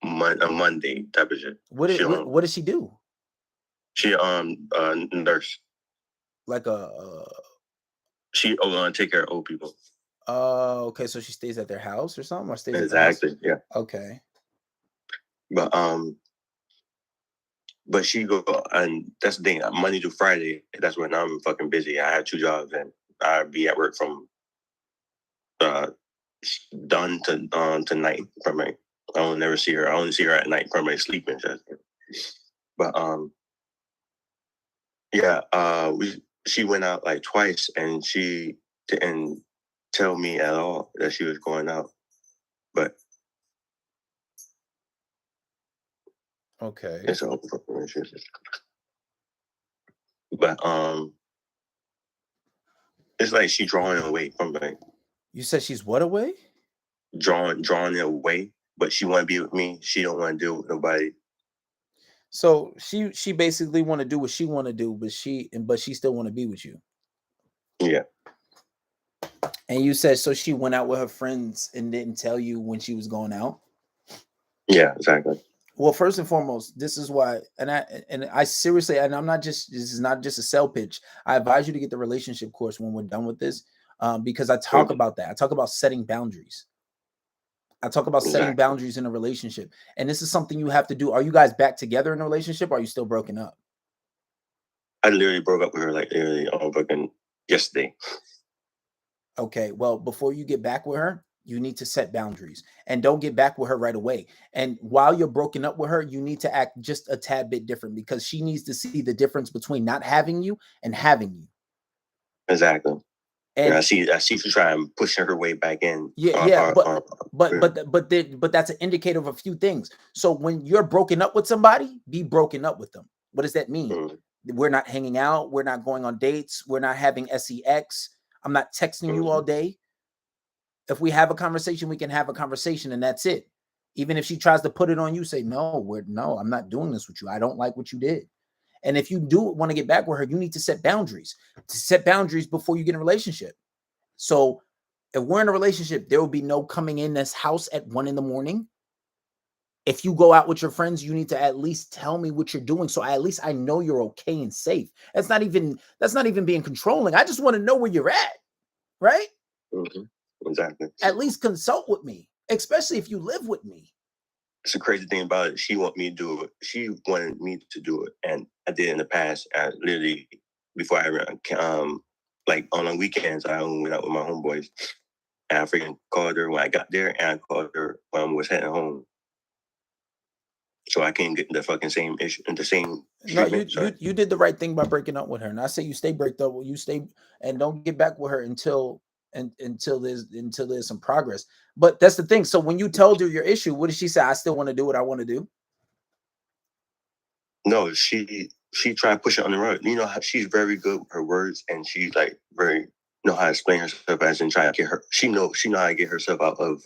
Speaker 5: a Monday type of shit.
Speaker 1: What does she do?
Speaker 5: She nurse.
Speaker 1: Like
Speaker 5: she take care of old people.
Speaker 1: Okay, so she stays at their house or something, or stays
Speaker 5: exactly
Speaker 1: at the house?
Speaker 5: Yeah.
Speaker 1: Okay.
Speaker 5: But she go, and that's the thing. Monday to Friday, that's when I'm fucking busy. I have 2 jobs, and I be at work from done to night. From my, I don't never see her. I only see her at night from my sleeping. But yeah, she went out like twice, and she didn't tell me at all that she was going out. But
Speaker 1: okay,
Speaker 5: it's all but it's like she drawing away from me.
Speaker 1: You said she's what away?
Speaker 5: Drawing away, but she want to be with me. She don't want to deal with nobody.
Speaker 1: So she basically want to do what she want to do, but she still want to be with you.
Speaker 5: Yeah.
Speaker 1: And you said so she went out with her friends and didn't tell you when she was going out?
Speaker 5: Yeah, exactly.
Speaker 1: Well, first and foremost, this is why, and I seriously, and this is not just a sell pitch. I advise you to get the relationship course when we're done with this, because I talk about that. I talk about setting boundaries. I talk about setting boundaries in a relationship. And this is something you have to do. Are you guys back together in a relationship, or are you still broken up?
Speaker 5: I literally broke up with her like literally fucking yesterday.
Speaker 1: Okay, well, before you get back with her, you need to set boundaries, and don't get back with her right away. And while you're broken up with her, you need to act just a tad bit different, because she needs to see the difference between not having you and having you.
Speaker 5: Exactly. And
Speaker 1: And
Speaker 5: I see she trying pushing her way back in.
Speaker 1: But that's an indicator of a few things. So when you're broken up with somebody, be broken up with them. What does that mean? We're not hanging out. We're not going on dates. We're not having sex. I'm not texting you all day. If we have a conversation, we can have a conversation, and that's it. Even if she tries to put it on you, say, no, I'm not doing this with you. I don't like what you did. And if you do want to get back with her, you need to set boundaries. To set boundaries before you get in a relationship. So if we're in a relationship, there will be no coming in this house at 1 a.m. If you go out with your friends, you need to at least tell me what you're doing, so at least I know you're okay and safe. That's not even being controlling. I just want to know where you're at, right?
Speaker 5: Exactly.
Speaker 1: At least consult with me, especially if you live with me.
Speaker 5: It's a crazy thing about it. She wanted me to do it. She wanted me to do it, and I did in the past. I literally, before I like on the weekends, I only went out with my homeboys, and I freaking called her when I got there, and I called her when I was heading home. So I can't get the fucking same issue and the same treatment.
Speaker 1: No, you did the right thing by breaking up with her. And I say you stay break up, you stay and don't get back with her until there's some progress. But that's the thing. So when you told her your issue, what did she say? I still want to do what I want to do.
Speaker 5: No, she tried to push it on the road. You know how she's very good with her words, and she's like very know how to explain herself, as in trying to get her. She know how to get herself out of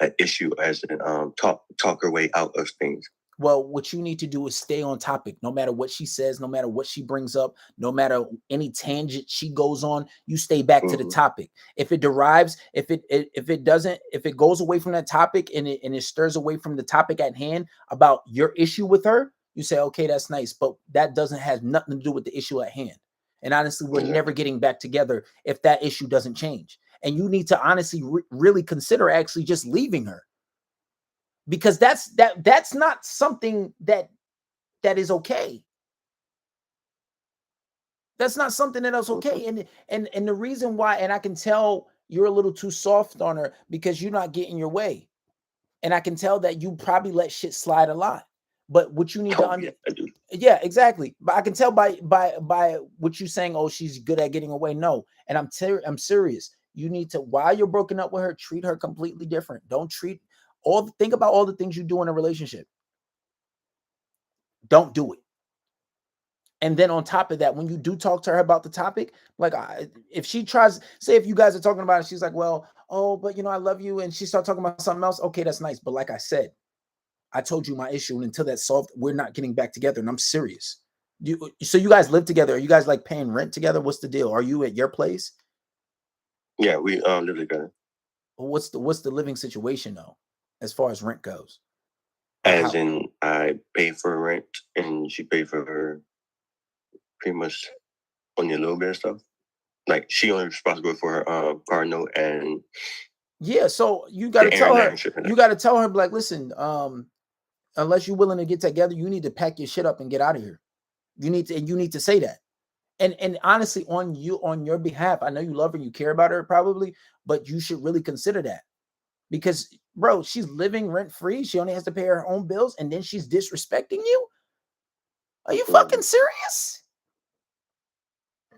Speaker 5: an issue, as in talk her way out of things.
Speaker 1: Well, what you need to do is stay on topic. No matter what she says, no matter what she brings up, no matter any tangent she goes on, you stay back to the topic. If it derives, if it goes away from that topic and it stirs away from the topic at hand about your issue with her, you say, okay, that's nice, but that doesn't have nothing to do with the issue at hand. And honestly, we're never getting back together if that issue doesn't change. And you need to honestly really consider actually just leaving her. Because that's not something that is okay. That's not something that is okay. And the reason why, and I can tell you're a little too soft on her because you're not getting your way. And I can tell that you probably let shit slide a lot. But what you need to understand, yeah, exactly. But I can tell by what you're saying, oh, she's good at getting away. No, and I'm serious. You need to, while you're broken up with her, treat her completely different. Don't think about all the things you do in a relationship. Don't do it. And then on top of that, when you do talk to her about the topic, like if she tries, say if you guys are talking about it, she's like, well, oh, but I love you. And she starts talking about something else. Okay, that's nice. But like I said, I told you my issue. And until that's solved, we're not getting back together. And I'm serious. So you guys live together. Are you guys like paying rent together? What's the deal? Are you at your place?
Speaker 5: Yeah, we live together.
Speaker 1: What's the living situation though, as far as rent goes?
Speaker 5: As in, I pay for rent and she pay for her pretty much only a little bit of stuff. Like she only responsible for her car note and
Speaker 1: yeah. So you got to tell her. You got to tell her like, listen, unless you're willing to get together, you need to pack your shit up and get out of here. You need to say that. And honestly, on your behalf, I know you love her, you care about her probably, but you should really consider that. Because, bro, she's living rent-free. She only has to pay her own bills, and then she's disrespecting you? Are you fucking serious?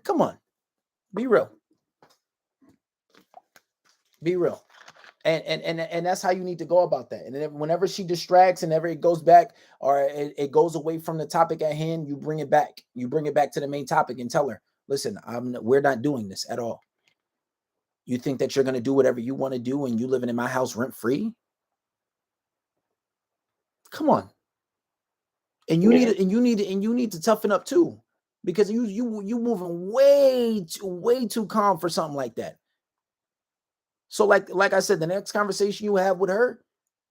Speaker 1: Come on. Be real. Be real. And that's how you need to go about that. And then whenever she distracts and it goes back or it goes away from the topic at hand, you bring it back. You bring it back to the main topic and tell her, listen, we're not doing this at all. You think that you're going to do whatever you want to do and you living in my house rent free? Come on. And you need to toughen up too, because you moving way too calm for something like that. So like I said, the next conversation you have with her,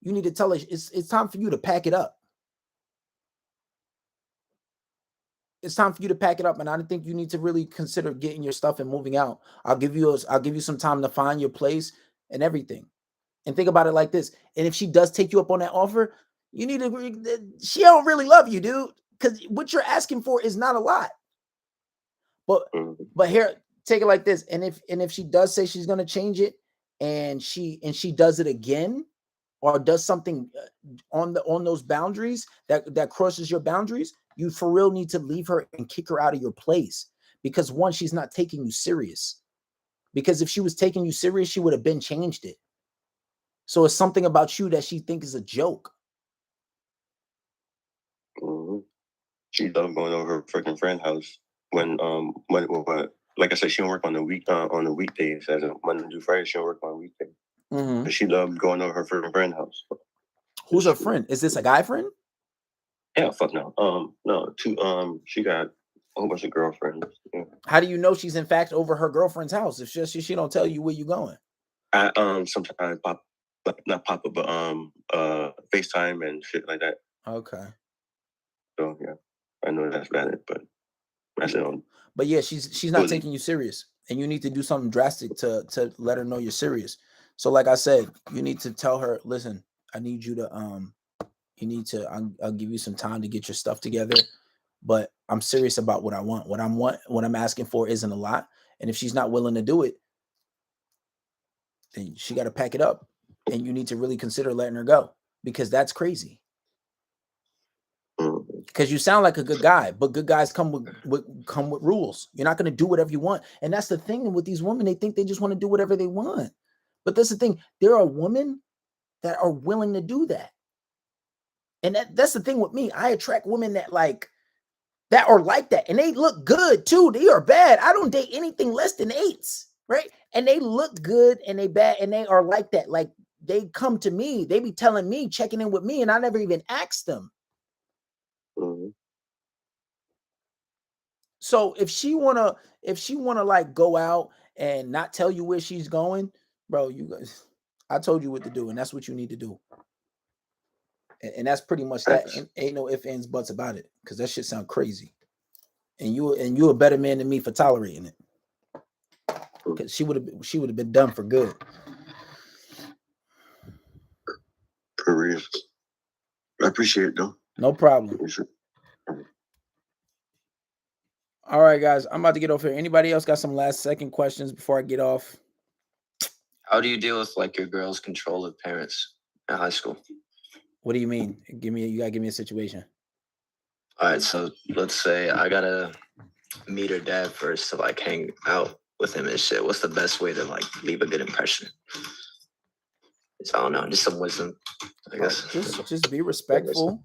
Speaker 1: you need to tell her it's time for you to pack it up. It's time for you to pack it up, and I think you need to really consider getting your stuff and moving out. I'll give you some time to find your place and everything. And think about it like this. And if she does take you up on that offer, you need to agree that she don't really love you, dude. Because what you're asking for is not a lot. But here, take it like this. And if she does say she's gonna change it, and she does it again, or does something on those boundaries that crosses your boundaries, you for real need to leave her and kick her out of your place. Because one, she's not taking you serious. Because if she was taking you serious, she would have been changed it. So it's something about you that she thinks is a joke.
Speaker 5: She loved going over her freaking friend's house when like I said, she don't work on the weekdays. As a Monday through Friday, she don't work on weekdays. But she loved going over her freaking friend's house.
Speaker 1: Who's her friend? Is this a guy friend?
Speaker 5: Hell, fuck no. No. She got a whole bunch of girlfriends. Yeah.
Speaker 1: How do you know she's in fact over her girlfriend's house if she don't tell you where you going?
Speaker 5: I sometimes not pop up, but FaceTime and shit like that.
Speaker 1: Okay.
Speaker 5: So yeah, I know that's valid, but that's it.
Speaker 1: But yeah, she's not taking you serious, and you need to do something drastic to let her know you're serious. So like I said, you need to tell her, listen, I need you to I'll give you some time to get your stuff together, but I'm serious about what I want. What I'm asking for isn't a lot, and if she's not willing to do it, then she got to pack it up, and you need to really consider letting her go, because that's crazy. Because you sound like a good guy, but good guys come with rules. You're not going to do whatever you want, and that's the thing with these women. They think they just want to do whatever they want, but that's the thing. There are women that are willing to do that, and that's the thing with me. I attract women that are like that, and they look good too. They are bad. I don't date anything less than 8s, right? And they look good, and they bad, and they are like that. Like, they come to me, they be telling me, checking in with me, and I never even asked them. So if she wanna like go out and not tell you where she's going, bro, you guys, I told you what to do, and that's what you need to do. And that's pretty much that. Ain't no ifs, ands, buts about it, because that shit sound crazy. And you a better man than me for tolerating it. Because she would have been done for good.
Speaker 5: For real. I appreciate it though.
Speaker 1: No problem. All right, guys, I'm about to get off here. Anybody else got some last second questions before I get off?
Speaker 4: How do you deal with your girl's control of parents in high school?
Speaker 1: What do you mean? You gotta give me a situation.
Speaker 4: All right, so let's say I gotta meet her dad first to hang out with him and shit. What's the best way to leave a good impression? I don't know, just some wisdom, I guess.
Speaker 1: Just be respectful.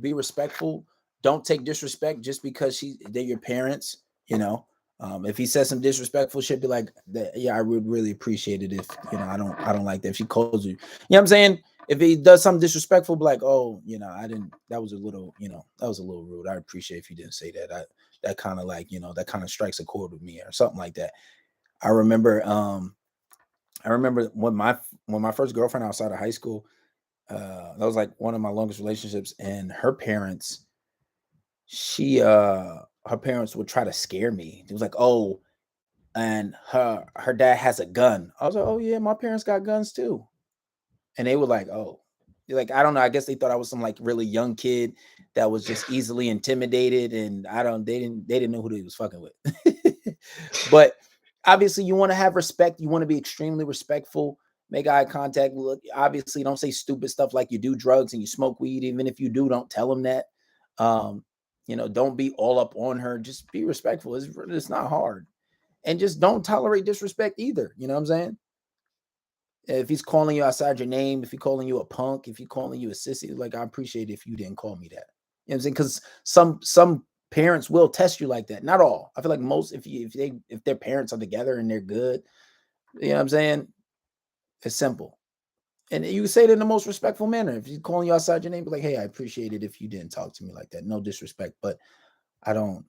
Speaker 1: Be respectful. Don't take disrespect just because they're your parents. If he says some disrespectful shit, be like, yeah, I would really appreciate it if I don't like that. If she calls you, you know what I'm saying? If he does something disrespectful, be like, oh, I didn't. That was a little rude. I appreciate if you didn't say that. That kind of that kind of strikes a chord with me or something like that. I remember when my first girlfriend outside of high school, that was one of my longest relationships, and her parents. Her parents would try to scare me. It was like, oh, and her dad has a gun. I was like, oh yeah, my parents got guns too. And they were like, oh, I don't know. I guess they thought I was some really young kid that was just easily intimidated, and they didn't know who they was fucking with. But obviously, you want to have respect. You want to be extremely respectful. Make eye contact. Look, obviously, don't say stupid stuff like you do drugs and you smoke weed. Even if you do, don't tell them that. Don't be all up on her. Just be respectful. It's not hard. And just don't tolerate disrespect either. You know what I'm saying? If he's calling you outside your name, if he's calling you a punk, if he's calling you a sissy, I appreciate it if you didn't call me that. You know what I'm saying? Because some parents will test you like that. Not all. I feel like most, if their parents are together and they're good, you know what I'm saying? It's simple. And you say it in the most respectful manner. If he's calling you outside your name, be like, hey, I appreciate it if you didn't talk to me like that. No disrespect, but I'm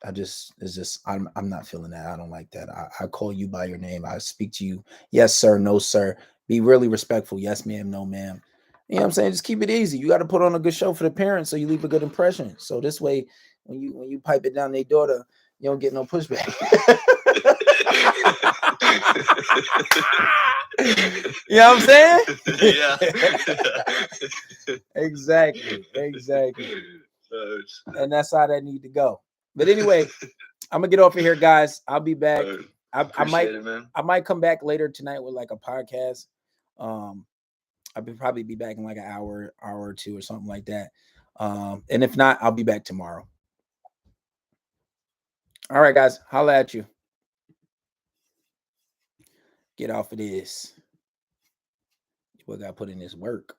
Speaker 1: not feeling that. I don't like that. I call you by your name. I speak to you. Yes, sir. No, sir. Be really respectful. Yes, ma'am. No, ma'am. You know what I'm saying? Just keep it easy. You got to put on a good show for the parents so you leave a good impression. So this way, when you pipe it down their daughter, you don't get no pushback. You know what I'm saying?
Speaker 4: Yeah.
Speaker 1: Exactly. And that's how that need to go. But anyway, I'm gonna get off of here, guys. I'll be back. I might
Speaker 4: Appreciate it, man.
Speaker 1: I might come back later tonight with like a podcast. I'll probably be back in like an hour or two or something like that. And if not, I'll be back tomorrow. All right, guys. Holla at you. Get off of this. You got to put in this work.